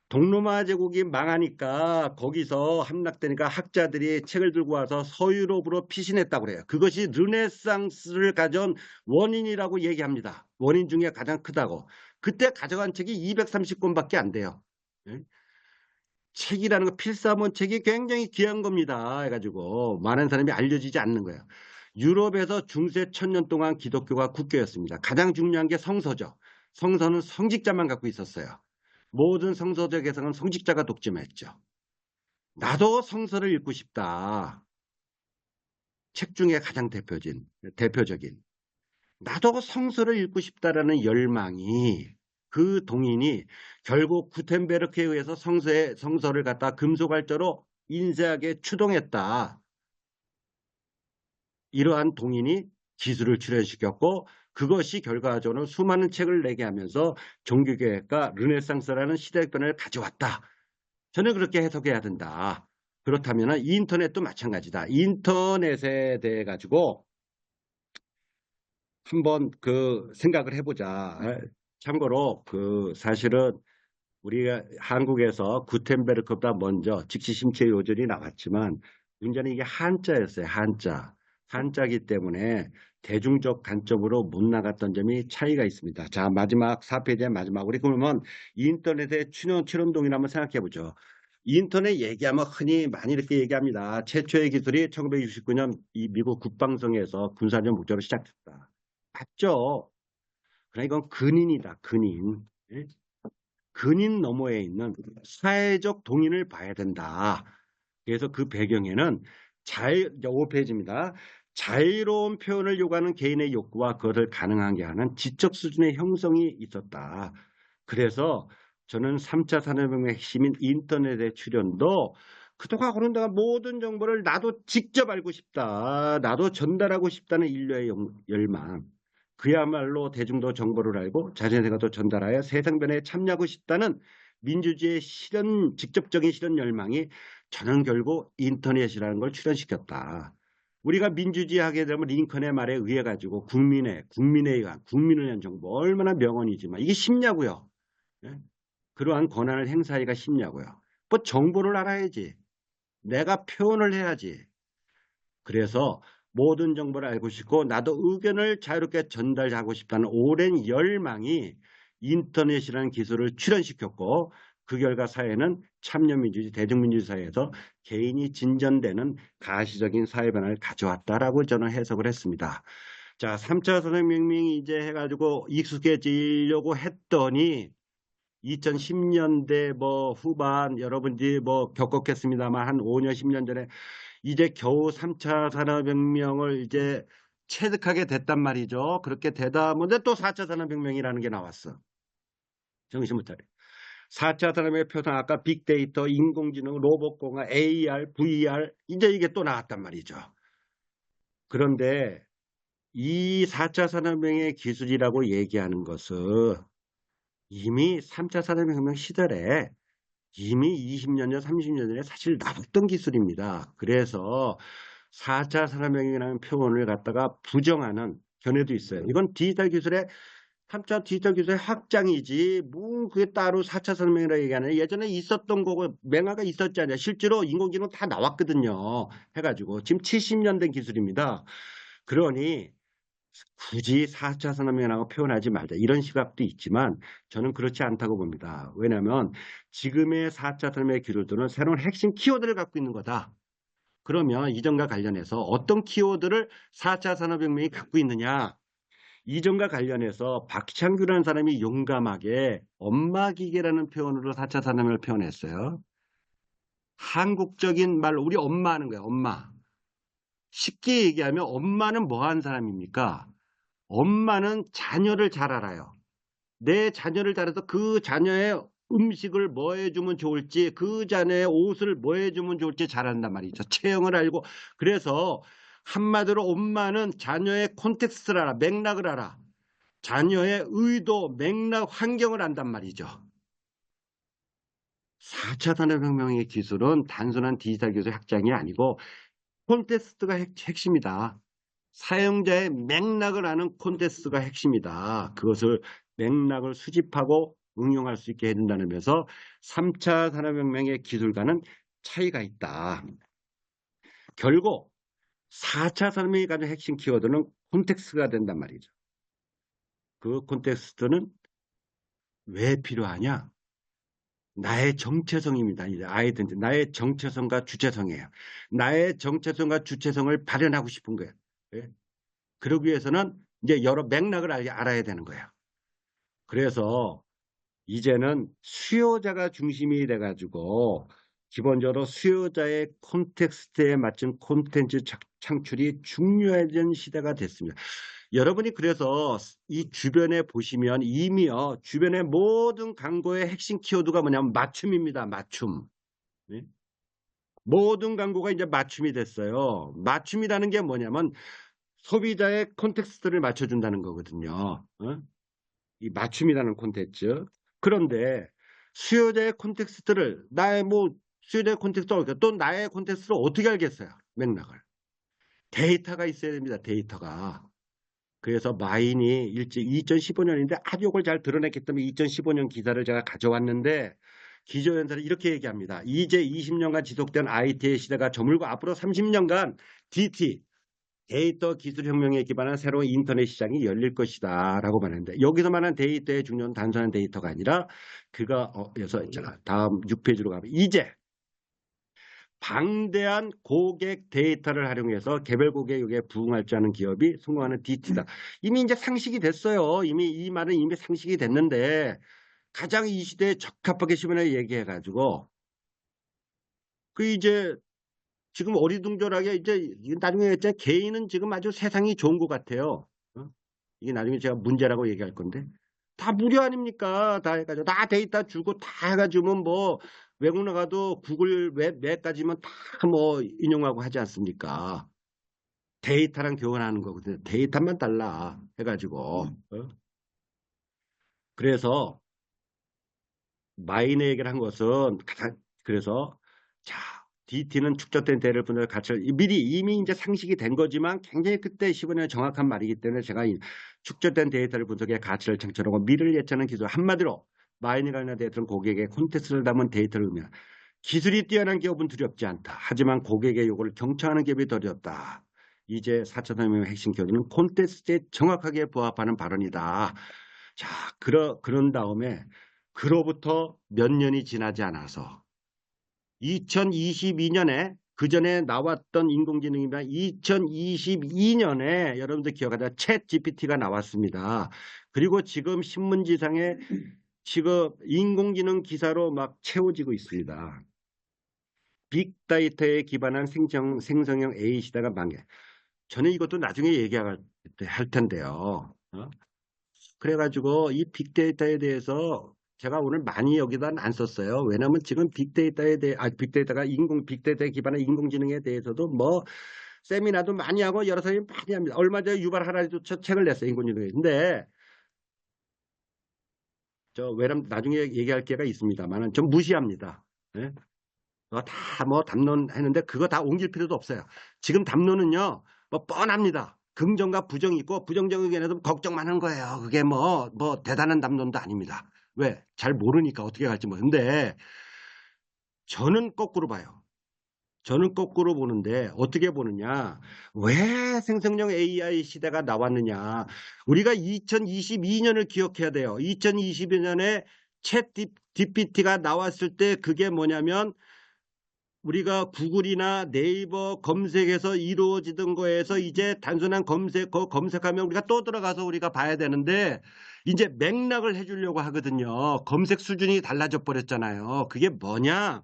동로마 제국이 망하니까 거기서 함락되니까 학자들이 책을 들고 와서 서유럽으로 피신했다고 그래요. 그것이 르네상스를 가져온 원인이라고 얘기합니다. 원인 중에 가장 크다고. 그때 가져간 책이 230권밖에 안 돼요. 책이라는 거 필사본 책이 굉장히 귀한 겁니다. 해가지고 많은 사람이 알려지지 않는 거예요. 유럽에서 중세 1000년 동안 기독교가 국교였습니다. 가장 중요한 게 성서죠. 성서는 성직자만 갖고 있었어요. 모든 성서적 개성은 성직자가 독점했죠. 나도 성서를 읽고 싶다. 책 중에 가장 대표적인 나도 성서를 읽고 싶다라는 열망이 그 동인이 결국 구텐베르크에 의해서 성서를 갖다 금속알조로 인쇄하게 추동했다. 이러한 동인이 기술을 출현시켰고 그것이 결과적으로 수많은 책을 내게 하면서 종교개혁과 르네상스라는 시대적 변화를 가져왔다. 저는 그렇게 해석해야 된다. 그렇다면 인터넷도 마찬가지다. 인터넷에 대해 가지고 한번 그 생각을 해보자. 참고로 그 사실은 우리가 한국에서 구텐베르크보다 먼저 직시심체 요절이 나왔지만 문제는 이게 한자였어요. 한자이기 때문에 대중적 관점으로 못 나갔던 점이 차이가 있습니다. 자, 마지막 4페이지의 마지막 우리 그러면 인터넷의 출현동이라 한번 생각해 보죠. 인터넷 얘기하면 흔히 많이 이렇게 얘기합니다. 최초의 기술이 1969년 이 미국 국방성에서 군사적 목적으로 시작됐다. 맞죠? 그러나 이건 근인이다. 근인. 예? 근인 너머에 있는 사회적 동인을 봐야 된다. 그래서 그 배경에는 5페이지입니다. 자유로운 표현을 요구하는 개인의 욕구와 그것을 가능하게 하는 지적 수준의 형성이 있었다. 그래서 저는 3차 산업혁명의 핵심인 인터넷의 출현도 그동안 그런다가 모든 정보를 나도 직접 알고 싶다. 나도 전달하고 싶다는 인류의 열망. 그야말로 대중도 정보를 알고 자신의 생각도 전달하여 세상 변화에 참여하고 싶다는 민주주의의 직접적인 실현 열망이 저는 결국 인터넷이라는 걸 출현시켰다. 우리가 민주주의 하게 되면 링컨의 말에 의해 가지고 국민에 의한 국민을 위한 정보 얼마나 명언이지만 이게 쉽냐고요. 예? 그러한 권한을 행사하기가 쉽냐고요. 뭐 정보를 알아야지. 내가 표현을 해야지. 그래서 모든 정보를 알고 싶고 나도 의견을 자유롭게 전달하고 싶다는 오랜 열망이 인터넷이라는 기술을 출현시켰고 그 결과 사회는 참여민주주의, 대중민주주의 사회에서 개인이 진전되는 가시적인 사회 변화를 가져왔다라고 저는 해석을 했습니다. 자, 3차 산업혁명이 이제 해가지고 익숙해지려고 했더니 2010년대 뭐 후반 여러분들이 뭐 겪었겠습니다만 한 5년 10년 전에 이제 겨우 3차 산업혁명을 이제 체득하게 됐단 말이죠. 그렇게 되다 보는데 또 4차 산업혁명이라는 게 나왔어. 정신 못 차려. 4차 산업의 표상 아까 빅데이터, 인공지능, 로봇공학, AR, VR 이제 이게 또 나왔단 말이죠. 그런데 이 4차 산업혁명의 기술이라고 얘기하는 것은 이미 3차 산업혁명 시절에 이미 20년 전, 30년 전에 사실 나왔던 기술입니다. 그래서 4차 산업혁명이라는 표현을 갖다가 부정하는 견해도 있어요. 이건 디지털 기술의 3차 디지털 기술의 확장이지 뭐 그게 따로 4차 산업혁명이라고 얘기하는 예전에 있었던 거고 맹아가 있었잖아요. 실제로 인공지능 다 나왔거든요. 해가지고 지금 70년 된 기술입니다. 그러니 굳이 4차 산업혁명이라고 표현하지 말자. 이런 시각도 있지만 저는 그렇지 않다고 봅니다. 왜냐하면 지금의 4차 산업의 기술들은 새로운 핵심 키워드를 갖고 있는 거다. 그러면 이전과 관련해서 어떤 키워드를 4차 산업혁명이 갖고 있느냐. 이전과 관련해서 박창규라는 사람이 용감하게 엄마기계라는 표현으로 4차 산업혁명을 표현했어요. 한국적인 말로 우리 엄마 하는 거예요. 엄마. 쉽게 얘기하면 엄마는 뭐 하는 사람입니까? 엄마는 자녀를 잘 알아요. 내 자녀를 잘 알아서 그 자녀의 음식을 뭐 해주면 좋을지 그 자녀의 옷을 뭐 해주면 좋을지 잘 안단 말이죠. 체형을 알고 그래서 한마디로 엄마는 자녀의 콘텍스트를 알아. 맥락을 알아. 자녀의 의도, 맥락, 환경을 안단 말이죠. 4차 산업혁명의 기술은 단순한 디지털 기술 확장이 아니고 콘텍스트가 핵심이다. 사용자의 맥락을 아는 콘텍스트가 핵심이다. 그것을 맥락을 수집하고 응용할 수 있게 해준다는 면에서 3차 산업혁명의 기술과는 차이가 있다. 결국 4차 산업이 가진 핵심 키워드는 콘텍스트가 된단 말이죠. 그 콘텍스트는 왜 필요하냐? 나의 정체성입니다. 이제 아이덴티 나의 정체성과 주체성이에요. 나의 정체성과 주체성을 발현하고 싶은 거예요. 예? 그러기 위해서는 이제 여러 맥락을 알아야 되는 거예요. 그래서 이제는 수요자가 중심이 돼가지고 기본적으로 수요자의 콘텍스트에 맞춘 콘텐츠 창출이 중요해진 시대가 됐습니다. 여러분이 그래서 이 주변에 보시면 이미요, 주변의 모든 광고의 핵심 키워드가 뭐냐면 맞춤입니다. 맞춤. 네? 모든 광고가 이제 맞춤이 됐어요. 맞춤이라는 게 뭐냐면 소비자의 콘텍스트를 맞춰준다는 거거든요. 이 맞춤이라는 콘텐츠. 그런데 수요자의 콘텍스트를 수요자의 콘텍스트 또 나의 콘텍스트를 어떻게 알겠어요? 맥락을. 데이터가 있어야 됩니다. 데이터가. 그래서 마인이 2015년인데 아주 이걸 잘 드러냈기 때문에 2015년 기사를 제가 가져왔는데 기조연설은 이렇게 얘기합니다. 이제 20년간 지속된 IT의 시대가 저물고 앞으로 30년간 DT 데이터 기술 혁명에 기반한 새로운 인터넷 시장이 열릴 것이다 라고 말했는데 여기서 말하는 데이터의 중요한 단순한 데이터가 아니라 그래서 다음 6페이지로 가면 이제 방대한 고객 데이터를 활용해서 개별 고객에게 부응할 줄 아는 기업이 성공하는 DT다. 이미 이제 상식이 됐어요. 이미 이 말은 이미 상식이 됐는데 가장 이 시대에 적합하게 시민을 얘기해가지고 이제 지금 어리둥절하게 이제 나중에 이제 개인은 지금 아주 세상이 좋은 것 같아요. 이게 나중에 제가 문제라고 얘기할 건데 다 무료 아닙니까? 다 해가지고 다 데이터 주고 다 해가지고 뭐 외국 나가도 구글 웹까지면 다 뭐 인용하고 하지 않습니까? 데이터랑 교환하는 거거든요. 데이터만 달라 해가지고 그래서 마인의 얘기를 한 것은 그래서 자 DT는 축적된 데이터를 분석할 가치를 미리 이미 이제 상식이 된 거지만 굉장히 그때 15년에 정확한 말이기 때문에 제가 이 축적된 데이터를 분석해 가치를 창출하고 미래를 예측하는 기술 한마디로 마인에 관련 데이터는 고객의 콘텍스트를 담은 데이터를 의미한다. 기술이 뛰어난 기업은 두렵지 않다. 하지만 고객의 요구를 경청하는 기업이 더 두렵다. 이제 4차 산업혁명의 핵심 키워드는 콘텍스트에 정확하게 부합하는 발언이다. 자, 그런 다음에 그로부터 몇 년이 지나지 않아서 2022년에 그 전에 나왔던 인공지능이면 2022년에 여러분들 기억하자 챗 GPT가 나왔습니다. 그리고 지금 신문지상에 지금 인공지능 기사로 막 채워지고 있습니다. 빅데이터에 기반한 생성형 AI 시대가 만개. 저는 이것도 나중에 얘기할 텐데요. 그래가지고 이 빅데이터에 대해서 제가 오늘 많이 여기다 안 썼어요. 왜냐하면 지금 빅데이터가 빅데이터에 기반한 인공지능에 대해서도 뭐 세미나도 많이 하고 여러 사람이 많이 합니다. 얼마 전에 유발 하라리도 책을 냈어요. 인공지능에. 근데 왜냐면 나중에 얘기할 기회가 있습니다만 좀 무시합니다. 네? 다 뭐 담론했는데 그거 다 옮길 필요도 없어요. 지금 담론은요 뭐 뻔합니다. 긍정과 부정이 있고 부정적인 의견에도 걱정만 한 거예요. 그게 뭐 대단한 담론도 아닙니다. 왜? 잘 모르니까 어떻게 갈지 모르는데 저는 거꾸로 봐요. 저는 거꾸로 보는데 어떻게 보느냐. 왜 생성형 AI 시대가 나왔느냐. 우리가 2022년을 기억해야 돼요. 2022년에 챗 GPT가 나왔을 때 그게 뭐냐면 우리가 구글이나 네이버 검색에서 이루어지던 거에서 이제 단순한 검색하면 우리가 또 들어가서 우리가 봐야 되는데 이제 맥락을 해주려고 하거든요. 검색 수준이 달라져 버렸잖아요. 그게 뭐냐?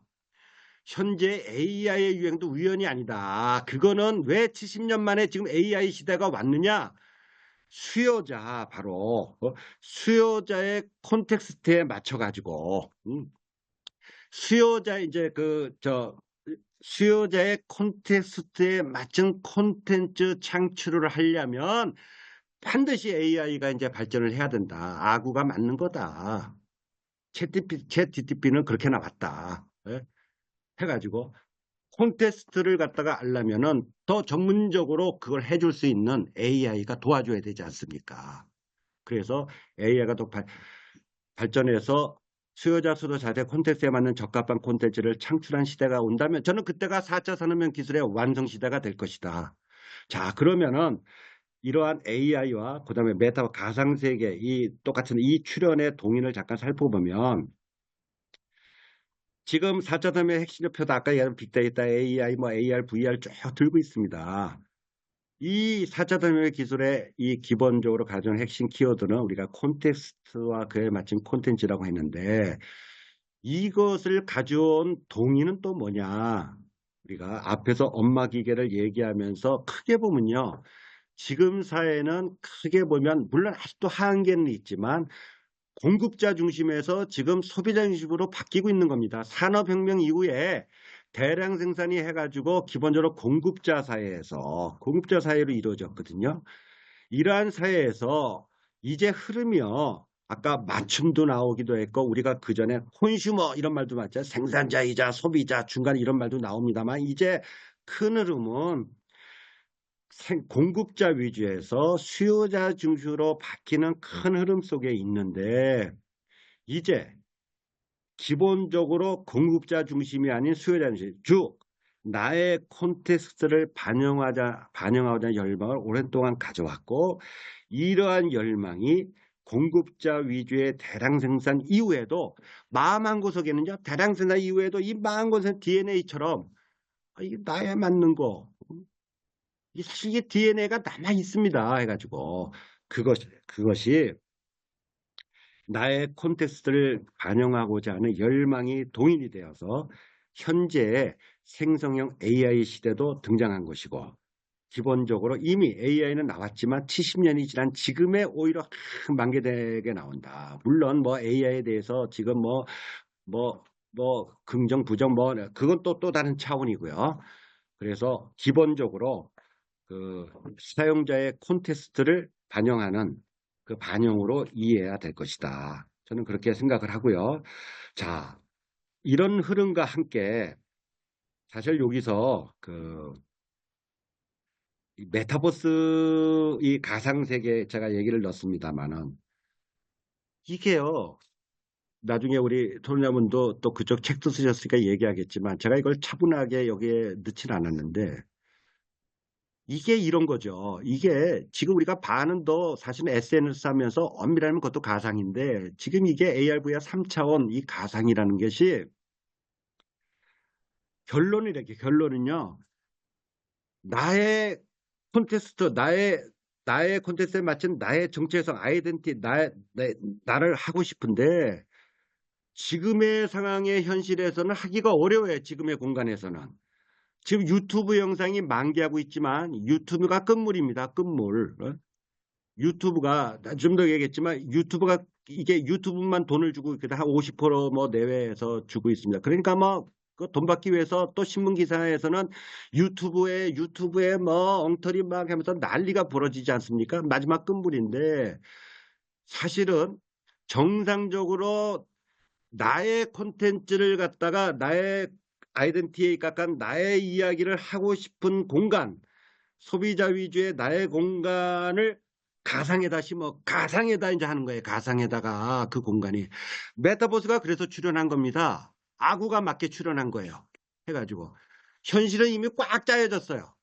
현재 AI의 유행도 우연이 아니다. 그거는 왜 70년 만에 지금 AI 시대가 왔느냐? 수요자 바로 수요자의 콘텍스트에 맞춰가지고 수요자의 콘텍스트에 맞춘 콘텐츠 창출을 하려면 반드시 AI가 이제 발전을 해야 된다. 아구가 맞는 거다. 챗 GTP는 그렇게 나왔다. 해가지고 콘테스트를 갖다가 하려면은 더 전문적으로 그걸 해줄 수 있는 AI가 도와줘야 되지 않습니까? 그래서 AI가 더 발전해서 수요자 수도 자재 콘텐츠에 맞는 적합한 콘텐츠를 창출한 시대가 온다면 저는 그때가 4차 산업혁명 기술의 완성 시대가 될 것이다. 자, 그러면은 이러한 AI와 그다음에 메타 가상세계 이 똑같은 이 출현의 동인을 잠깐 살펴보면 지금 4차 산업의 핵심 지표도 아까 얘기한 빅데이터, AI, 뭐 AR, VR 쭉 들고 있습니다. 이 4차 산업의 기술의 이 기본적으로 가져온 핵심 키워드는 우리가 콘텍스트와 그에 맞춘 콘텐츠라고 했는데 이것을 가져온 동의는 또 뭐냐? 우리가 앞에서 엄마 기계를 얘기하면서 크게 보면요. 지금 사회는 크게 보면 물론 아직도 한계는 있지만 공급자 중심에서 지금 소비자 중심으로 바뀌고 있는 겁니다. 산업혁명 이후에 대량 생산이 해가지고 기본적으로 공급자 사회로 이루어졌거든요. 이러한 사회에서 이제 흐름이요. 아까 맞춤도 나오기도 했고 우리가 그전에 콘슈머 이런 말도 맞죠. 생산자이자 소비자 중간 이런 말도 나옵니다만 이제 큰 흐름은 공급자 위주에서 수요자 중심으로 바뀌는 큰 흐름 속에 있는데 이제 기본적으로 공급자 중심이 아닌 수요자 중심, 즉 나의 콘텍스트를 반영하고자 열망을 오랜 동안 가져왔고 이러한 열망이 공급자 위주의 대량 생산 이후에도 마음한구석에는요 대량 생산 이후에도 이 마음한구석 DNA처럼 이게 나에 맞는 거 사실 이게 DNA가 남아 있습니다 해가지고 그것이 나의 콘텍스트를 반영하고자 하는 열망이 동인이 되어서 현재 생성형 AI 시대도 등장한 것이고 기본적으로 이미 AI는 나왔지만 70년이 지난 지금에 오히려 만개되게 나온다. 물론 뭐 AI에 대해서 지금 뭐 긍정 부정 뭐 그건 또 다른 차원이고요. 그래서 기본적으로 그 사용자의 콘텍스트를 반영하는 그 반영으로 이해해야 될 것이다. 저는 그렇게 생각을 하고요. 자, 이런 흐름과 함께 사실 여기서 그 메타버스 이 가상세계 제가 얘기를 넣습니다만은 이게요. 나중에 우리 토론자분도 또 그쪽 책도 쓰셨으니까 얘기하겠지만 제가 이걸 차분하게 여기에 넣지는 않았는데 이게 이런 거죠. 이게 지금 우리가 반응도 사실은 SNS 하면서 엄밀하면 그것도 가상인데 지금 이게 AR, VR 3차원 이 가상이라는 것이 결론은요. 나의 콘테스트, 나의 콘테스트에 맞춘 나의 정체성, 아이덴티, 나를 하고 싶은데 지금의 상황의 현실에서는 하기가 어려워요. 지금의 공간에서는. 지금 유튜브 영상이 만개하고 있지만 유튜브가 끝물입니다. 끝물. 유튜브가 좀 더 얘기했지만 유튜브가 이게 유튜브만 돈을 주고 한 50%뭐 내외에서 주고 있습니다. 그러니까 뭐 그 돈 받기 위해서 또 신문 기사에서는 유튜브에 뭐 엉터리 막 하면서 난리가 벌어지지 않습니까? 마지막 끝물인데 사실은 정상적으로 나의 콘텐츠를 갖다가 나의 아이덴티티에 가까운 나의 이야기를 하고 싶은 공간 소비자 위주의 나의 공간을 가상에다 가상에다 이제 하는 거예요. 가상에다가 그 공간이 메타버스가 그래서 출현한 겁니다. 아구가 맞게 출현한 거예요. 해가지고 현실은 이미 꽉 짜여졌어요.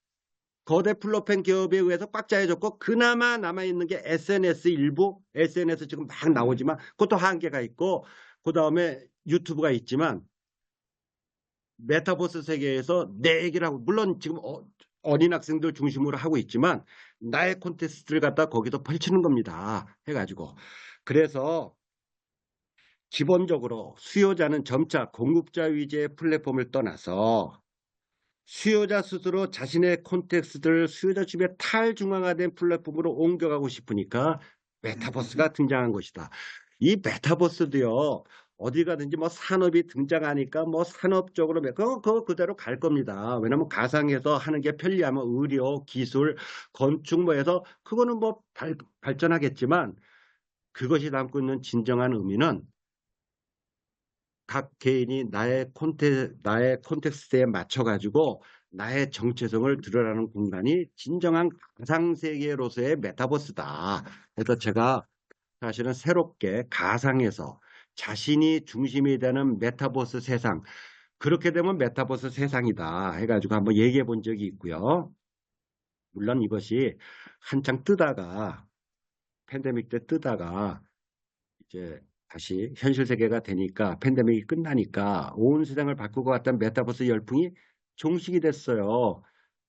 거대 플로펜 기업에 의해서 꽉 짜여졌고 그나마 남아있는 게 SNS 일부 SNS 지금 막 나오지만 그것도 한계가 있고 그 다음에 유튜브가 있지만 메타버스 세계에서 내 얘기를 하고 물론 지금 어린 학생들 중심으로 하고 있지만 나의 콘테스트를 갖다 거기서 펼치는 겁니다. 해가지고 그래서 기본적으로 수요자는 점차 공급자 위주의 플랫폼을 떠나서 수요자 스스로 자신의 콘텍스트를 수요자 주변에 탈중앙화된 플랫폼으로 옮겨가고 싶으니까 메타버스가 등장한 것이다. 이 메타버스도요. 어디 가든지 뭐 산업이 등장하니까 뭐 산업적으로 그거 그대로 갈 겁니다. 왜냐면 가상에서 하는 게 편리하면 의료, 기술, 건축 뭐 해서 그거는 뭐 발전하겠지만 그것이 담고 있는 진정한 의미는 각 개인이 나의 콘텍스트에 맞춰가지고 나의 정체성을 드러나는 공간이 진정한 가상세계로서의 메타버스다. 그래서 제가 사실은 새롭게 가상에서 자신이 중심이 되는 메타버스 세상, 그렇게 되면 메타버스 세상이다 해가지고 한번 얘기해 본 적이 있고요. 물론 이것이 한창 뜨다가 팬데믹 때 뜨다가 이제 다시 현실 세계가 되니까 팬데믹이 끝나니까 온 세상을 바꾸고 갔던 메타버스 열풍이 종식이 됐어요.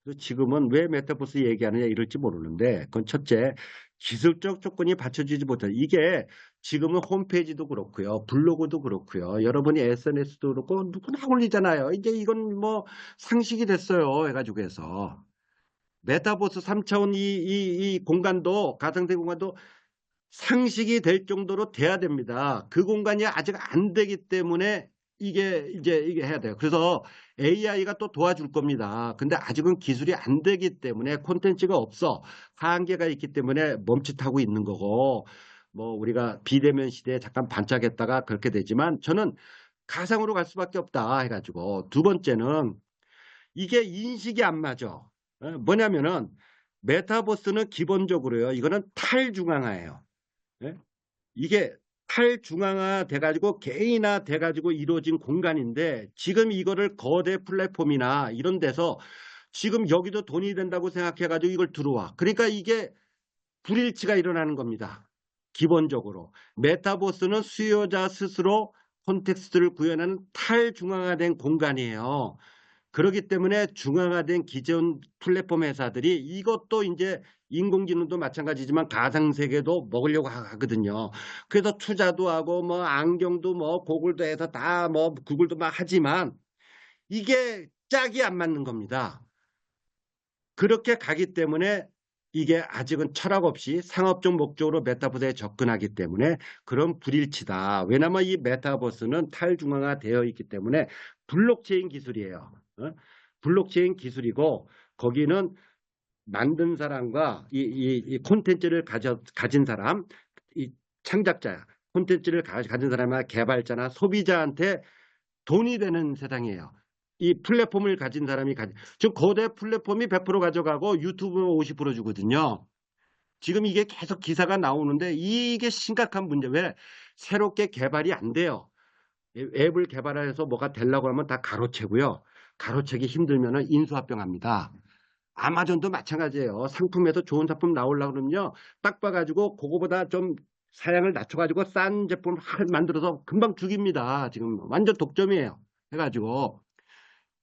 그래서 지금은 왜 메타버스 얘기하느냐 이럴지 모르는데 그건 첫째, 기술적 조건이 받쳐주지 못한 이게 지금은 홈페이지도 그렇고요. 블로그도 그렇고요. 여러분이 SNS도 그렇고 누구나 올리잖아요. 이제 이건 뭐 상식이 됐어요. 해가지고 해서 메타버스 3차원 이 공간도 가상세 공간도 상식이 될 정도로 돼야 됩니다. 그 공간이 아직 안 되기 때문에 이게 해야 돼요. 그래서 AI가 또 도와줄 겁니다. 근데 아직은 기술이 안 되기 때문에 콘텐츠가 없어. 한계가 있기 때문에 멈칫하고 있는 거고, 뭐 우리가 비대면 시대에 잠깐 반짝했다가 그렇게 되지만 저는 가상으로 갈 수밖에 없다 해가지고. 두 번째는 이게 인식이 안 맞아. 뭐냐면은 메타버스는 기본적으로요. 이거는 탈중앙화예요. 예? 이게 탈중앙화 돼가지고 개인화 돼가지고 이루어진 공간인데 지금 이거를 거대 플랫폼이나 이런 데서 지금 여기도 돈이 된다고 생각해가지고 이걸 들어와. 그러니까 이게 불일치가 일어나는 겁니다. 기본적으로. 메타버스는 수요자 스스로 콘텍스트를 구현하는 탈중앙화된 공간이에요. 그렇기 때문에 중앙화된 기존 플랫폼 회사들이 이것도 이제 인공지능도 마찬가지지만 가상세계도 먹으려고 하거든요. 그래서 투자도 하고 뭐 안경도 뭐 고글도 해서 다 뭐 구글도 막 하지만 이게 짝이 안 맞는 겁니다. 그렇게 가기 때문에 이게 아직은 철학 없이 상업적 목적으로 메타버스에 접근하기 때문에 그런 불일치다. 왜냐하면 이 메타버스는 탈중앙화 되어 있기 때문에 블록체인 기술이에요. 블록체인 기술이고 거기는 만든 사람과 이 콘텐츠를 가진 사람, 이 창작자, 콘텐츠를 가진 사람이나 개발자나 소비자한테 돈이 되는 세상이에요. 이 플랫폼을 가진 사람이 지금 거대 플랫폼이 100% 가져가고 유튜브는 50% 주거든요. 지금 이게 계속 기사가 나오는데 이게 심각한 문제. 왜? 새롭게 개발이 안 돼요. 앱을 개발해서 뭐가 되려고 하면 다 가로채고요. 가로채기 힘들면 인수합병합니다. 아마존도 마찬가지예요. 상품에서 좋은 상품 나오려고 그러면요. 딱 봐가지고 그거보다 좀 사양을 낮춰가지고 싼 제품 만들어서 금방 죽입니다. 지금 완전 독점이에요. 해가지고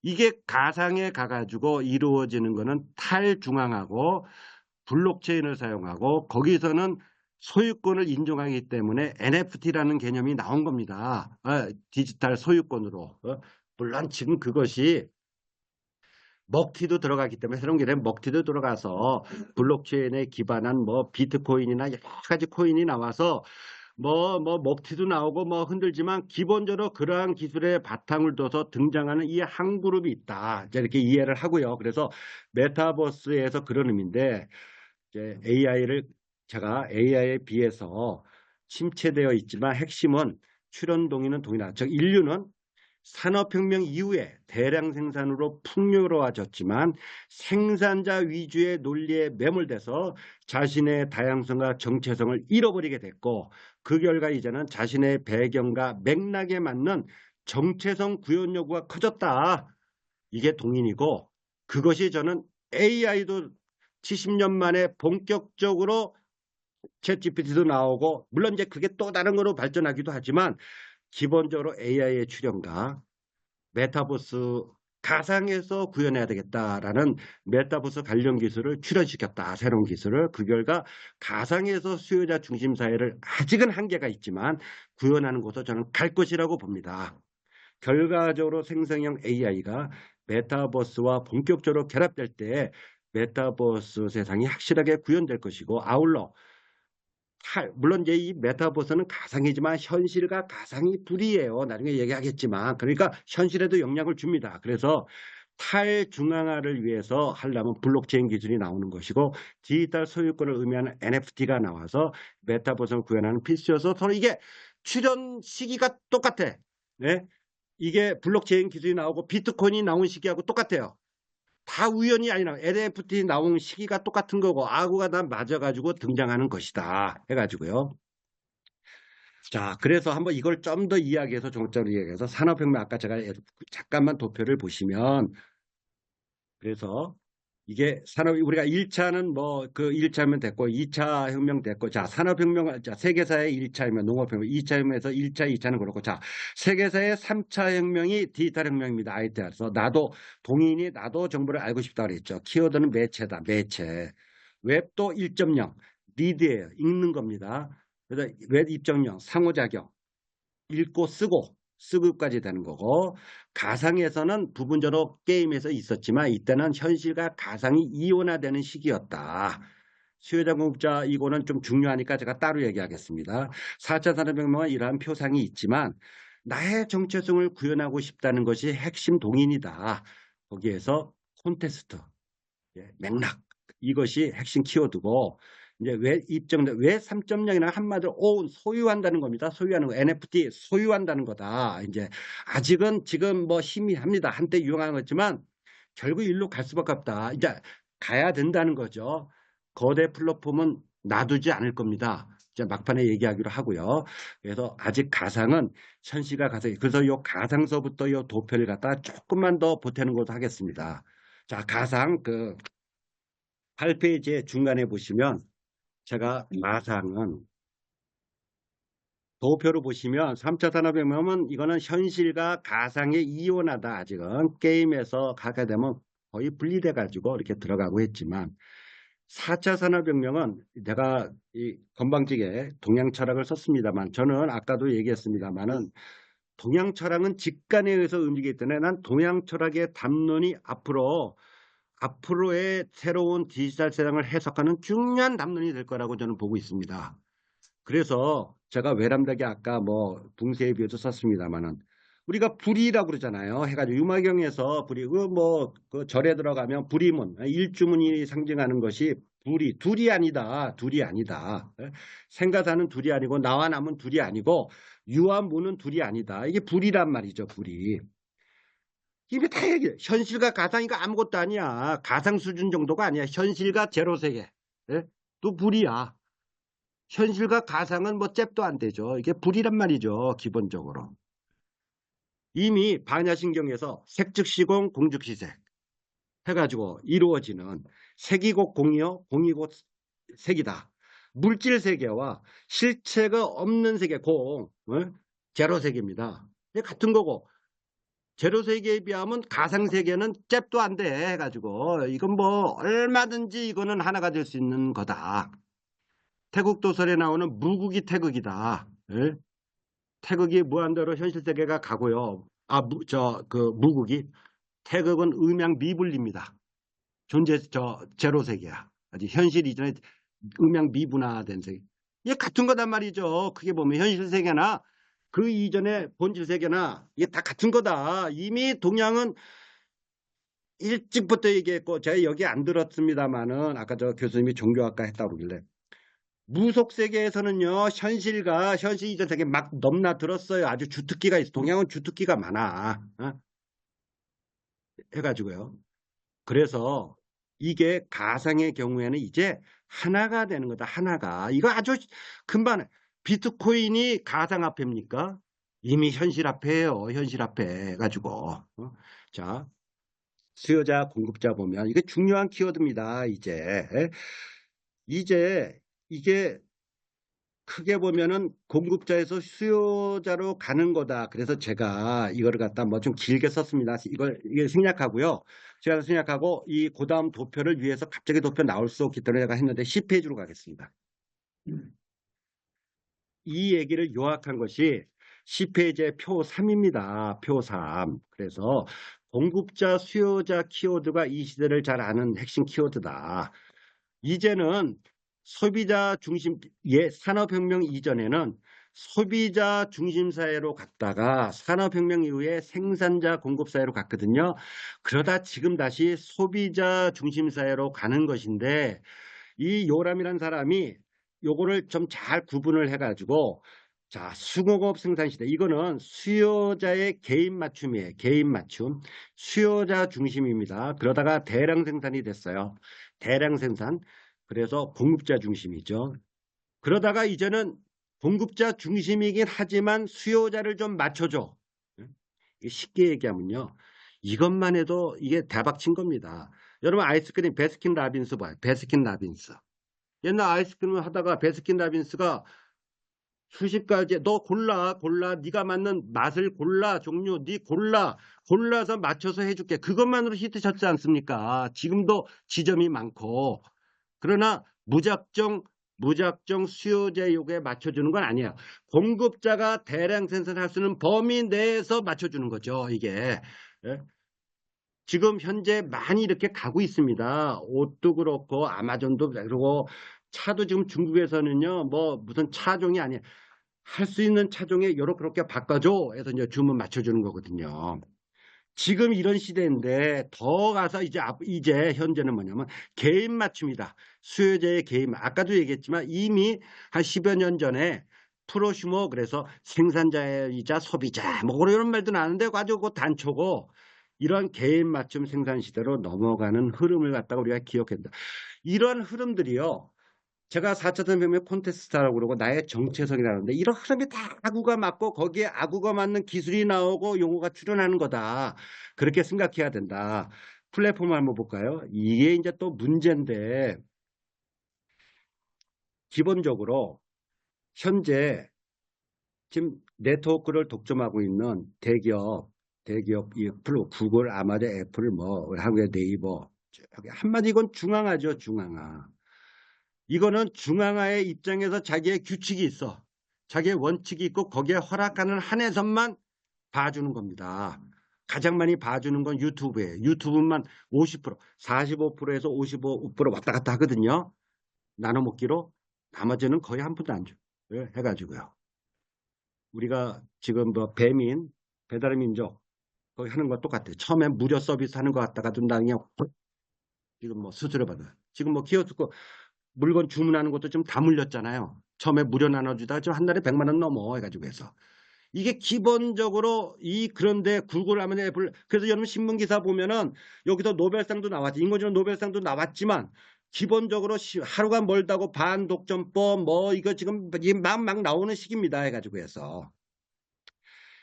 이게 가상에 가가지고 이루어지는 거는 탈중앙하고 블록체인을 사용하고 거기서는 소유권을 인정하기 때문에 NFT라는 개념이 나온 겁니다. 디지털 소유권으로. 물론 지금 그것이 먹튀도 들어가기 때문에 새로운 게 되면 먹튀도 들어가서 블록체인에 기반한 뭐 비트코인이나 여러 가지 코인이 나와서 뭐 먹튀도 나오고 뭐 흔들지만 기본적으로 그러한 기술의 바탕을 둬서 등장하는 이 한 그룹이 있다. 이렇게 이해를 하고요. 그래서 메타버스에서 그런 의미인데 이제 제가 AI에 비해서 침체되어 있지만 핵심은 출현 동의는 동일하다. 즉 인류는 산업혁명 이후에 대량 생산으로 풍요로워졌지만 생산자 위주의 논리에 매몰돼서 자신의 다양성과 정체성을 잃어버리게 됐고 그 결과 이제는 자신의 배경과 맥락에 맞는 정체성 구현 요구가 커졌다. 이게 동인이고 그것이 저는 AI도 70년 만에 본격적으로 챗GPT도 나오고 물론 이제 그게 또 다른 거로 발전하기도 하지만 기본적으로 AI의 출현과 메타버스 가상에서 구현해야 되겠다라는 메타버스 관련 기술을 출현시켰다. 새로운 기술을. 그 결과 가상에서 수요자 중심 사회를 아직은 한계가 있지만 구현하는 곳으로 저는 갈 것이라고 봅니다. 결과적으로 생성형 AI가 메타버스와 본격적으로 결합될 때 메타버스 세상이 확실하게 구현될 것이고 아울러 물론 이제 이 메타버스는 가상이지만 현실과 가상이 둘이에요. 나중에 얘기하겠지만 그러니까 현실에도 영향을 줍니다. 그래서 탈중앙화를 위해서 하려면 블록체인 기술이 나오는 것이고 디지털 소유권을 의미하는 NFT가 나와서 메타버스를 구현하는 필수여서 서로 이게 출현 시기가 똑같아. 네? 이게 블록체인 기술이 나오고 비트코인이 나온 시기하고 똑같아요. 다 우연이 아니라 NFT 나온 시기가 똑같은 거고 아구가 다 맞아가지고 등장하는 것이다 해가지고요. 자, 그래서 한번 이걸 좀 더 이야기해서 종합적으로 이야기해서 산업혁명 아까 제가 잠깐만 도표를 보시면 그래서 이게 산업이 우리가 1차는 뭐 그 1차면 됐고 2차 혁명 됐고 자 산업혁명 자 세계사의 1차이면 농업혁명 2차 혁명에서 1차 2차는 그렇고 자 세계사의 3차 혁명이 디지털 혁명입니다. IT에서 나도 동인이 나도 정보를 알고 싶다 그랬죠. 키워드는 매체다. 매체. 웹도 1.0 리드예요. 읽는 겁니다. 그래서 웹 2.0 상호작용 읽고 쓰고까지 되는 거고 가상에서는 부분적으로 게임에서 있었지만 이때는 현실과 가상이 이원화되는 시기였다. 수요자 공급자 이거는 좀 중요하니까 제가 따로 얘기하겠습니다. 4차 산업혁명은 이러한 표상이 있지만 나의 정체성을 구현하고 싶다는 것이 핵심 동인이다. 거기에서 콘테스트, 맥락 이것이 핵심 키워드고 이제 왜 3.0이나 한마디로 소유한다는 겁니다. 소유하는 거 NFT 소유한다는 거다. 이제 아직은 지금 뭐 희미합니다. 한때 유행한 거지만 결국 일로 갈 수밖에 없다. 이제 가야 된다는 거죠. 거대 플랫폼은 놔두지 않을 겁니다. 이제 막판에 얘기하기로 하고요. 그래서 아직 가상은 현실과 가상. 그래서 요 가상서부터 요 도표를 갖다 조금만 더 보태는 것도 하겠습니다. 자, 가상 8페이지의 중간에 보시면 제가 가상은 도표를 보시면 3차 산업혁명은 이거는 현실과 가상에 이원하다. 아직은 게임에서 가게 되면 거의 분리돼 가지고 이렇게 들어가고 했지만 4차 산업혁명은 내가 이 건방지게 동양 철학을 썼습니다만 저는 아까도 얘기했습니다만은 동양 철학은 직관에 의해서 움직이기 때문에 난 동양 철학의 담론이 앞으로의 새로운 디지털 세상을 해석하는 중요한 담론이 될 거라고 저는 보고 있습니다. 그래서 제가 외람되게 아까 뭐 붕세의 비유도 썼습니다만은 우리가 불이라고 그러잖아요. 해가지고 유마경에서 불이 그 절에 들어가면 불이문 일주문이 상징하는 것이 둘이 아니다. 둘이 아니다. 생가사는 둘이 아니고 나와 남은 둘이 아니고 유와 무는 둘이 아니다. 이게 불이란 말이죠. 불이. 이게 다 얘기해. 현실과 가상이가 아무것도 아니야. 가상 수준 정도가 아니야. 현실과 제로 세계. 예? 또 불이야. 현실과 가상은 뭐 잽도 안 되죠. 이게 불이란 말이죠. 기본적으로. 이미 반야신경에서 색즉시공 공즉시색 해가지고 이루어지는 색이 곧 공이요. 공이 곧 색이다. 물질 세계와 실체가 없는 세계 공. 제로 세계입니다. 같은 거고 제로 세계에 비하면 가상 세계는 잽도 안 돼 해가지고 이건 뭐 얼마든지 이거는 하나가 될 수 있는 거다. 태국 도설에 나오는 무국이 태극이다. 예? 태극이 무한대로 현실 세계가 가고요. 무국이 태극은 음양미분리입니다. 존재 제로 세계야. 아직 현실 이전에 음양미분화된 세계. 이게 같은 거단 말이죠. 크게 보면 현실 세계나 그 이전에 본질 세계나 이게 다 같은 거다. 이미 동양은 일찍부터 얘기했고 제가 여기 안 들었습니다만은 아까 저 교수님이 종교학과 했다고 그러길래 무속 세계에서는요 현실과 현실 이전 세계 막 넘나들었어요. 아주 주특기가 있어. 동양은 주특기가 많아. 해가지고요. 그래서 이게 가상의 경우에는 이제 하나가 되는 거다. 하나가. 이거 아주 금방 비트코인이 가상화폐입니까? 이미 현실 화폐예요. 현실 화폐 해가지고. 자, 수요자 공급자 보면 이게 중요한 키워드입니다. 이제 이게 크게 보면은 공급자에서 수요자로 가는 거다. 그래서 제가 이거를 갖다 뭐 좀 길게 썼습니다. 이게 생략하고요. 제가 생략하고 이 그다음 도표를 위해서 갑자기 도표 나올 수 없기 때문에 제가 했는데 10페이지로 가겠습니다. 이 얘기를 요약한 것이 10페이지의 표 3입니다. 표 3. 그래서 공급자, 수요자 키워드가 이 시대를 잘 아는 핵심 키워드다. 이제는 소비자 중심, 산업혁명 이전에는 소비자 중심 사회로 갔다가 산업혁명 이후에 생산자 공급 사회로 갔거든요. 그러다 지금 다시 소비자 중심 사회로 가는 것인데 이 요람이란 사람이 요거를 좀 잘 구분을 해가지고 자, 수공업 생산 시대. 이거는 수요자의 개인 맞춤이에요. 개인 맞춤. 수요자 중심입니다. 그러다가 대량 생산이 됐어요. 대량 생산. 그래서 공급자 중심이죠. 그러다가 이제는 공급자 중심이긴 하지만 수요자를 좀 맞춰줘. 쉽게 얘기하면요. 이것만 해도 이게 대박 친 겁니다. 여러분 아이스크림 베스킨 라빈스 봐요. 베스킨 라빈스. 옛날 아이스크림을 하다가 베스킨 라빈스가 수십 가지 너 골라 네가 맞는 맛을 골라 종류 네 골라서 맞춰서 해줄게. 그것만으로 히트 쳤지 않습니까? 지금도 지점이 많고. 그러나 무작정 수요자의 요구에 맞춰주는 건 아니에요. 공급자가 대량 생산할 수 있는 범위 내에서 맞춰주는 거죠. 이게. 예? 지금 현재 많이 이렇게 가고 있습니다. 옷도 그렇고 아마존도 그렇고 차도 지금 중국에서는요. 뭐 무슨 차종이 아니에요. 할 수 있는 차종에 요렇게 그렇게 바꿔줘 해서 이제 주문 맞춰주는 거거든요. 지금 이런 시대인데 더 가서 이제 현재는 뭐냐면 개인 맞춤이다. 수요자의 개인. 아까도 얘기했지만 이미 한 10여 년 전에 프로슈머 그래서 생산자이자 소비자 뭐 이런 말도 나는데 아주 그 단초고 이런 개인 맞춤 생산 시대로 넘어가는 흐름을 갖다가 우리가 기억해야 된다. 이런 흐름들이요. 제가 4차 산업혁명 콘테스트라고 그러고 나의 정체성이라는데 이런 흐름이 다 아구가 맞고 거기에 아구가 맞는 기술이 나오고 용어가 출현하는 거다. 그렇게 생각해야 된다. 플랫폼 한번 볼까요? 이게 이제 또 문제인데 기본적으로 현재 지금 네트워크를 독점하고 있는 대기업 이 구글, 아마존, 애플, 뭐 한국의 네이버 한마디 이건 중앙화죠. 중앙화. 이거는 중앙화의 입장에서 자기의 규칙이 있어. 자기의 원칙이 있고 거기에 허락하는 한해선만 봐주는 겁니다. 가장 많이 봐주는 건 유튜브예요. 유튜브만 50%, 45%에서 55% 왔다 갔다 하거든요. 나눠 먹기로. 나머지는 거의 한 푼도 안 줘. 해가지고요. 우리가 지금 뭐 배달의 민족 거기 하는 거 똑같아요. 처음에 무료 서비스 하는 거 갖다가 나중에 지금 뭐 수수료 받아. 지금 뭐 키오스크 물건 주문하는 것도 좀 다 물렸잖아요. 처음에 무료 나눠주다가 지금 한 달에 100만 원 넘어 해가지고 해서. 이게 기본적으로 그런데 구글 하면 애플 그래서 여러분 신문 기사 보면은 여기서 노벨상도 나왔지. 인공지능 노벨상도 나왔지만 기본적으로 하루가 멀다고 반독점법 뭐 이거 지금 막 나오는 시기입니다 해가지고 해서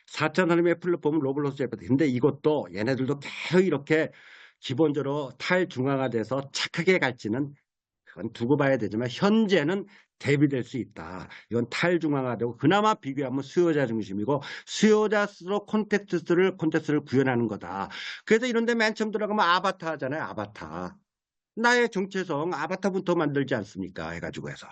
4차 산업의 플랫폼 로블록스 제품. 근데 이것도 얘네들도 계속 이렇게 기본적으로 탈중앙화돼서 착하게 갈지는 그건 두고 봐야 되지만 현재는 대비될 수 있다. 이건 탈중앙화되고 그나마 비교하면 수요자 중심이고 수요자스로 콘텍스트를 구현하는 거다. 그래서 이런 데 맨 처음 들어가면 아바타 하잖아요. 아바타. 나의 정체성 아바타부터 만들지 않습니까? 해가지고 해서.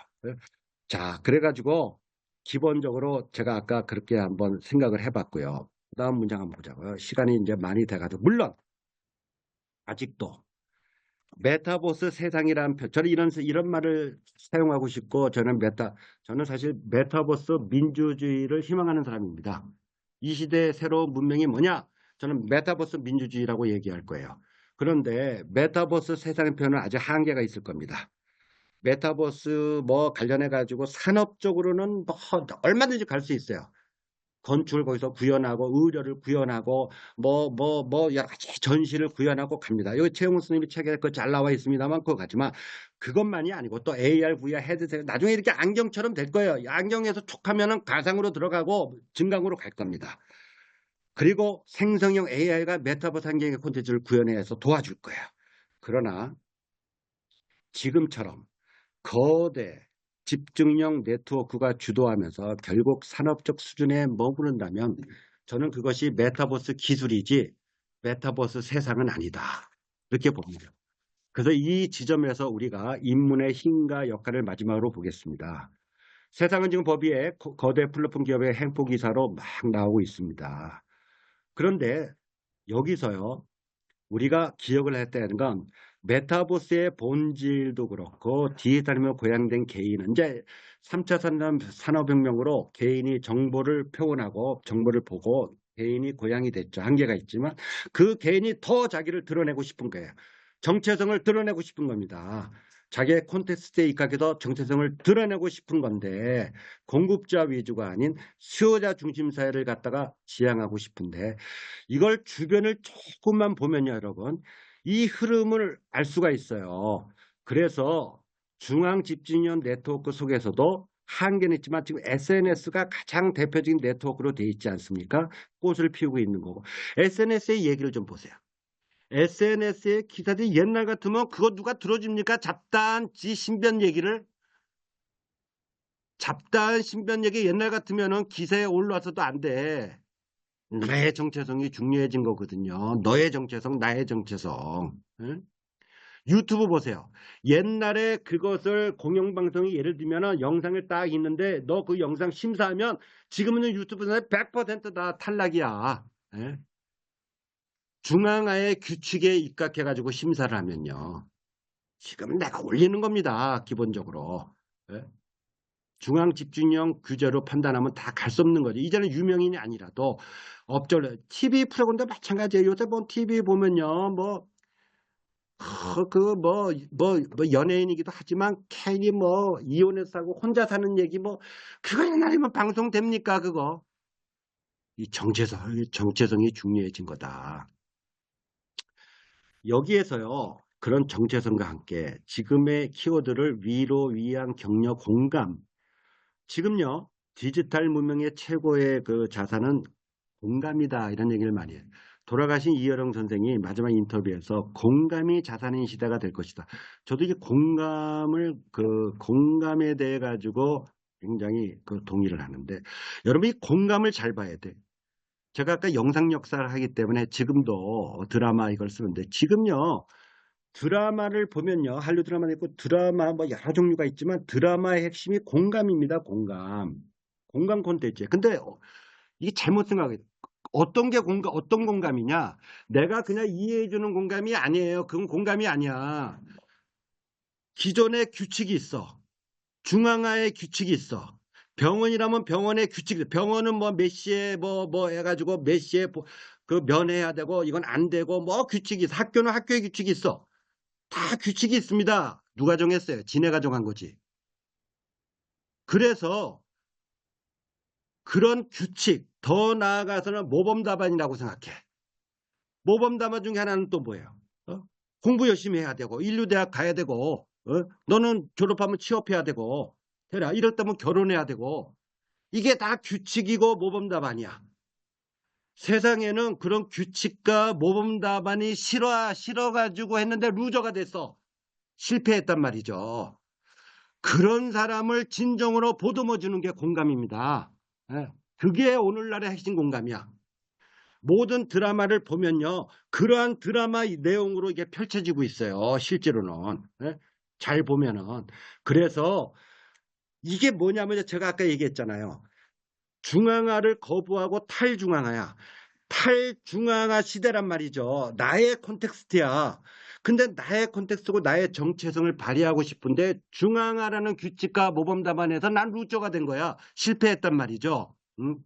자, 그래가지고 기본적으로 제가 아까 그렇게 한번 생각을 해봤고요. 다음 문장 한번 보자고요. 시간이 이제 많이 돼가지고 물론 아직도 메타버스 세상이라는 저는 이런 말을 사용하고 싶고 저는 사실 메타버스 민주주의를 희망하는 사람입니다. 이 시대의 새로운 문명이 뭐냐? 저는 메타버스 민주주의라고 얘기할 거예요. 그런데 메타버스 세상의 표현은 아직 한계가 있을 겁니다. 메타버스 뭐 관련해 가지고 산업적으로는 뭐 얼마든지 갈 수 있어요. 건축을 거기서 구현하고 의료를 구현하고 여러 가지 전시를 구현하고 갑니다. 여기 최영훈 스님이 책에 그 잘 나와 있습니다만 그거 같지만 그것만이 아니고 또 AR, VR 헤드셋 나중에 이렇게 안경처럼 될 거예요. 안경에서 촉 하면은 가상으로 들어가고 증강으로 갈 겁니다. 그리고 생성형 AI가 메타버스 환경의 콘텐츠를 구현해서 도와줄 거예요. 그러나 지금처럼 거대 집중형 네트워크가 주도하면서 결국 산업적 수준에 머무른다면 저는 그것이 메타버스 기술이지 메타버스 세상은 아니다. 그렇게 봅니다. 그래서 이 지점에서 우리가 인문의 힘과 역할을 마지막으로 보겠습니다. 세상은 지금 법위에 거대 플랫폼 기업의 행포기사로 막 나오고 있습니다. 그런데 여기서요. 우리가 기억을 해야 되는 건 메타버스의 본질도 그렇고 디지털이며 고양된 개인은 이제 3차 산업혁명으로 개인이 정보를 표현하고 정보를 보고 개인이 고양이 됐죠. 한계가 있지만 그 개인이 더 자기를 드러내고 싶은 거예요. 정체성을 드러내고 싶은 겁니다. 자기의 콘텍스트에 입각해서 정체성을 드러내고 싶은 건데 공급자 위주가 아닌 수요자 중심 사회를 갖다가 지향하고 싶은데 이걸 주변을 조금만 보면요, 여러분. 이 흐름을 알 수가 있어요. 그래서 중앙 집중형 네트워크 속에서도 한계는 있지만 지금 SNS가 가장 대표적인 네트워크로 돼 있지 않습니까? 꽃을 피우고 있는 거고. SNS의 얘기를 좀 보세요. SNS의 기사들이 옛날 같으면 그거 누가 들어줍니까? 잡다한 신변 얘기를. 잡다한 신변 얘기 옛날 같으면은 기사에 올라와서도 안 돼. 나의 정체성이 중요해진 거거든요. 너의 정체성, 나의 정체성. 응? 유튜브 보세요. 옛날에 그것을 공영방송이 예를 들면 영상을 딱 있는데 너 그 영상 심사하면 지금은 유튜브에서 100%다 탈락이야. 예? 중앙화의 규칙에 입각해가지고 심사를 하면요. 지금 내가 올리는 겁니다. 기본적으로. 예? 중앙 집중형 규제로 판단하면 다 갈 수 없는 거죠. 이제는 유명인이 아니라도 업종 TV 프로그램도 마찬가지예요. 요새 뭐 TV 보면요. 연예인이기도 하지만 괜히 뭐 이혼해서 사고 혼자 사는 얘기 뭐 그거 옛날이면 방송됩니까 그거. 이 정체성이 중요해진 거다. 여기에서요. 그런 정체성과 함께 지금의 키워드를 위로, 위안, 격려, 공감. 지금요. 디지털 문명의 최고의 그 자산은 공감이다. 이런 얘기를 많이 해요. 돌아가신 이여령 선생이 마지막 인터뷰에서 공감이 자산인 시대가 될 것이다. 저도 이제 공감에 대해 가지고 굉장히 동의를 하는데 여러분 이 공감을 잘 봐야 돼. 제가 아까 영상 역사를 하기 때문에 지금도 드라마 이걸 쓰는데 지금요. 드라마를 보면요. 한류 드라마도 있고 드라마 뭐 여러 종류가 있지만 드라마의 핵심이 공감입니다. 공감. 공감 콘텐츠. 근데 이게 잘못 생각해요. 어떤 공감이냐? 내가 그냥 이해해주는 공감이 아니에요. 그건 공감이 아니야. 기존의 규칙이 있어. 중앙화의 규칙이 있어. 병원이라면 병원의 규칙이, 병원은 뭐 몇 시에 뭐 해가지고 몇 시에 그 면회해야 되고 이건 안 되고 뭐 규칙이 있어. 학교는 학교의 규칙이 있어. 다 규칙이 있습니다. 누가 정했어요? 지네가 정한 거지. 그래서 그런 규칙, 더 나아가서는 모범답안이라고 생각해. 모범답안 중에 하나는 또 뭐예요? 공부 열심히 해야 되고 인류대학 가야 되고 너는 졸업하면 취업해야 되고 이렇다면 결혼해야 되고 이게 다 규칙이고 모범답안이야. 세상에는 그런 규칙과 모범답안이 싫어가지고 했는데 루저가 됐어. 실패했단 말이죠. 그런 사람을 진정으로 보듬어 주는 게 공감입니다. 그게 오늘날의 핵심 공감이야. 모든 드라마를 보면요. 그러한 드라마 내용으로 이게 펼쳐지고 있어요. 실제로는. 잘 보면은. 그래서 이게 뭐냐면 제가 아까 얘기했잖아요. 중앙화를 거부하고 탈중앙화야. 탈중앙화 시대란 말이죠. 나의 콘텍스트야. 근데 나의 콘텍스트고 나의 정체성을 발휘하고 싶은데 중앙화라는 규칙과 모범답안에서 난 루저가 된 거야. 실패했단 말이죠. 응?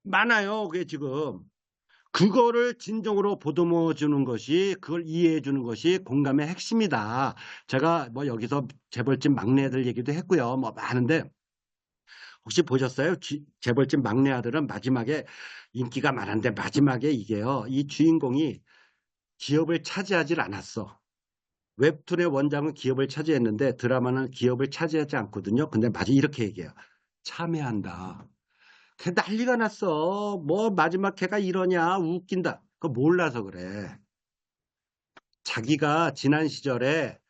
많아요. 그게 지금. 그거를 진정으로 보듬어 주는 것이, 그걸 이해해 주는 것이 공감의 핵심이다. 제가 뭐 여기서 재벌집 막내들 얘기도 했고요. 뭐 많은데 혹시 보셨어요? 재벌집 막내 아들은 마지막에 인기가 많은데 마지막에 이게요. 이 주인공이 기업을 차지하질 않았어. 웹툰의 원작은 기업을 차지했는데 드라마는 기업을 차지하지 않거든요. 근데 마치 이렇게 얘기해요. 참여한다. 걔 난리가 났어. 뭐 마지막 걔가 이러냐 웃긴다. 그거 몰라서 그래. 자기가 지난 시절에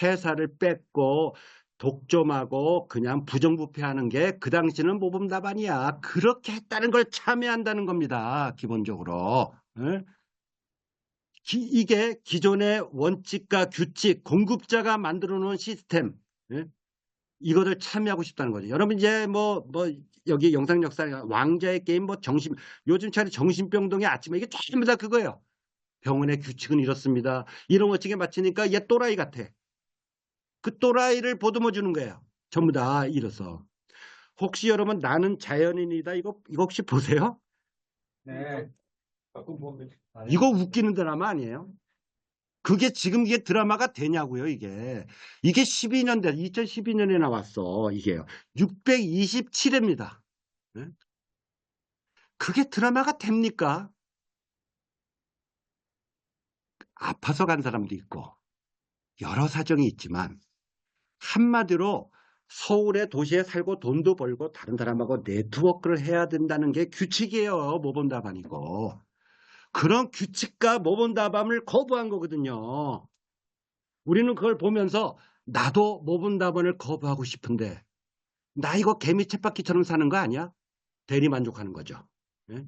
회사를 뺏고 독점하고 그냥 부정부패하는 게 그 당시는 모범답안이야. 그렇게 했다는 걸 참여한다는 겁니다. 기본적으로. 이게 기존의 원칙과 규칙, 공급자가 만들어 놓은 시스템. 이거를 참여하고 싶다는 거죠. 여러분 이제 여기 영상 역사 왕자의 게임 요즘 차례 정신병동의 아침에 이게 전부 다 그거예요. 병원의 규칙은 이렇습니다. 이런 원칙에 맞추니까 얘 또라이 같아. 그 또라이를 보듬어 주는 거예요. 전부 다 이뤄서. 혹시 여러분 나는 자연인이다 이거 혹시 보세요? 네. 이거 웃기는 드라마 아니에요? 그게 지금 이게 드라마가 되냐고요, 이게. 이게 2012년에 나왔어, 이게요. 627회입니다. 그게 드라마가 됩니까? 아파서 간 사람도 있고, 여러 사정이 있지만, 한마디로 서울의 도시에 살고 돈도 벌고 다른 사람하고 네트워크를 해야 된다는 게 규칙이에요. 모범답안이고. 그런 규칙과 모범답안을 거부한 거거든요. 우리는 그걸 보면서 나도 모범답안을 거부하고 싶은데 나 이거 개미 쳇바퀴처럼 사는 거 아니야? 대리만족하는 거죠. 예?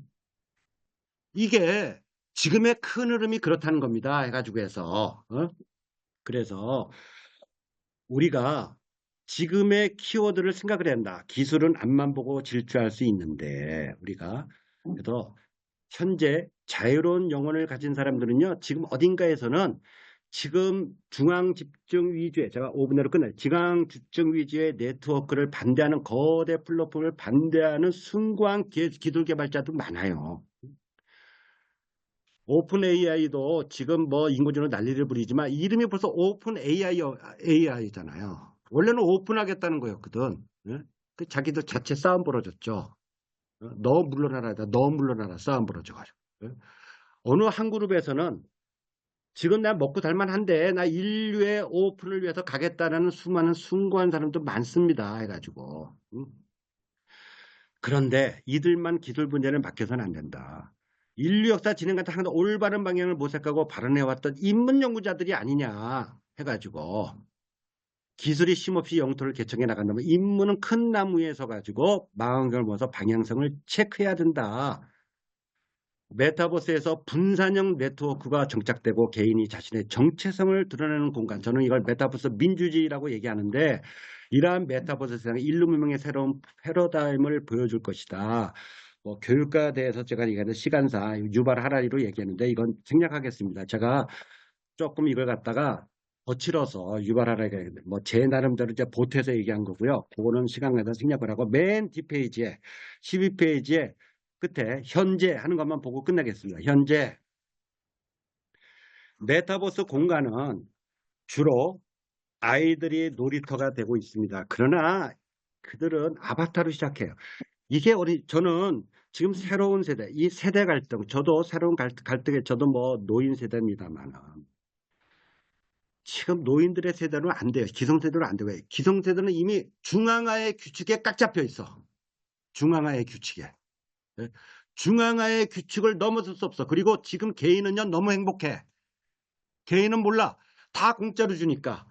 이게 지금의 큰 흐름이 그렇다는 겁니다. 해가지고 해서 그래서 우리가 지금의 키워드를 생각을 해야 한다. 기술은 앞만 보고 질주할 수 있는데 우리가 그래서 현재 자유로운 영혼을 가진 사람들은요. 지금 어딘가에서는 지금 중앙 집중 위주의 제가 5분 내로 끝내 중앙 집중 위주의 네트워크를 반대하는 거대 플랫폼을 반대하는 숭고한 기술 개발자도 많아요. 오픈 AI도 지금 뭐 인공지능 난리를 부리지만 이름이 벌써 오픈 AI잖아요. 원래는 오픈하겠다는 거였거든. 예? 그 자기들 자체 싸움 벌어졌죠. 너 물러나라, 너 물러나라 싸움 벌어져가지고. 예? 어느 한 그룹에서는 지금 나 먹고 살만한데 나 인류의 오픈을 위해서 가겠다라는 수많은 숭고한 사람도 많습니다. 해가지고. 그런데 이들만 기술 분야를 맡겨서는 안 된다. 인류 역사 진행같은 항상 올바른 방향을 모색하고 발언해왔던 인문 연구자들이 아니냐 해가지고 기술이 쉼없이 영토를 개척해 나간다면 인문은 큰 나무에 서가지고 망원경을 보면서 방향성을 체크해야 된다. 메타버스에서 분산형 네트워크가 정착되고 개인이 자신의 정체성을 드러내는 공간. 저는 이걸 메타버스 민주주의라고 얘기하는데 이러한 메타버스 세상에 인류문명의 새로운 패러다임을 보여줄 것이다. 뭐 교육과에 대해서 제가 얘기하는 시간사 유발 하라리로 얘기했는데 이건 생략하겠습니다. 제가 조금 이걸 갖다가 거칠어서 유발 하라리가 얘기했는데 뭐 제 나름대로 이제 보태서 얘기한 거고요. 그거는 시간 내서 생략을 하고 맨 뒷페이지에 12페이지에 끝에 현재 하는 것만 보고 끝내겠습니다. 현재 메타버스 공간은 주로 아이들이 놀이터가 되고 있습니다. 그러나 그들은 아바타로 시작해요. 이게 저는 지금 새로운 세대, 이 세대 갈등, 저도 새로운 갈등에 저도 뭐 노인 세대입니다만 지금 노인들의 세대는 안 돼요. 기성세대는 안 돼요. 기성세대는 이미 중앙화의 규칙에 꽉 잡혀 있어. 중앙화의 규칙에. 중앙화의 규칙을 넘어설 수 없어. 그리고 지금 개인은요 너무 행복해. 개인은 몰라. 다 공짜로 주니까.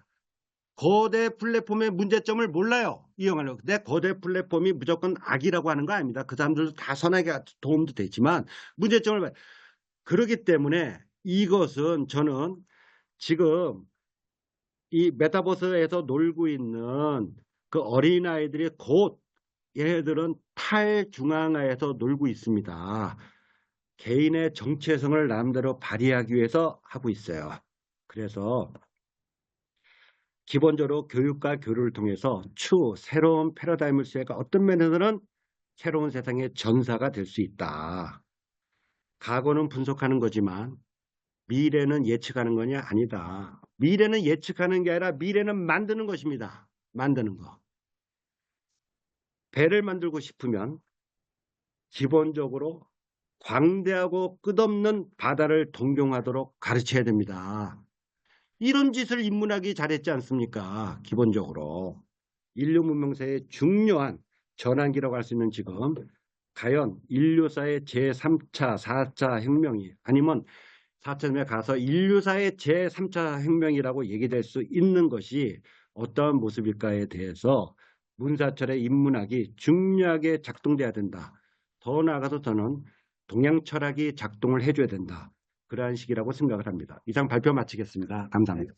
거대 플랫폼의 문제점을 몰라요. 이용하려고. 내 거대 플랫폼이 무조건 악이라고 하는 거 아닙니다. 그 사람들도 다 선하게 도움도 되지만 문제점을 그러기 때문에 이것은 저는 지금 이 메타버스에서 놀고 있는 그 어린아이들이 곧 얘네들은 탈중앙화에서 놀고 있습니다. 개인의 정체성을 나름대로 발휘하기 위해서 하고 있어요. 그래서 기본적으로 교육과 교류를 통해서 새로운 패러다임을 시작해 어떤 면에서는 새로운 세상의 전사가 될 수 있다. 과거는 분석하는 거지만 미래는 예측하는 거냐? 아니다. 미래는 예측하는 게 아니라 미래는 만드는 것입니다. 만드는 거. 배를 만들고 싶으면 기본적으로 광대하고 끝없는 바다를 동경하도록 가르쳐야 됩니다. 이런 짓을 인문학이 잘했지 않습니까? 기본적으로. 인류 문명사의 중요한 전환기라고 할 수 있는 지금 과연 인류사의 제3차, 4차 혁명이 아니면 4차점에 가서 인류사의 제3차 혁명이라고 얘기될 수 있는 것이 어떠한 모습일까에 대해서 문사철의 인문학이 중요하게 작동돼야 된다. 더 나아가서 저는 동양 철학이 작동을 해줘야 된다. 그러한 시기라고 생각을 합니다. 이상 발표 마치겠습니다. 감사합니다.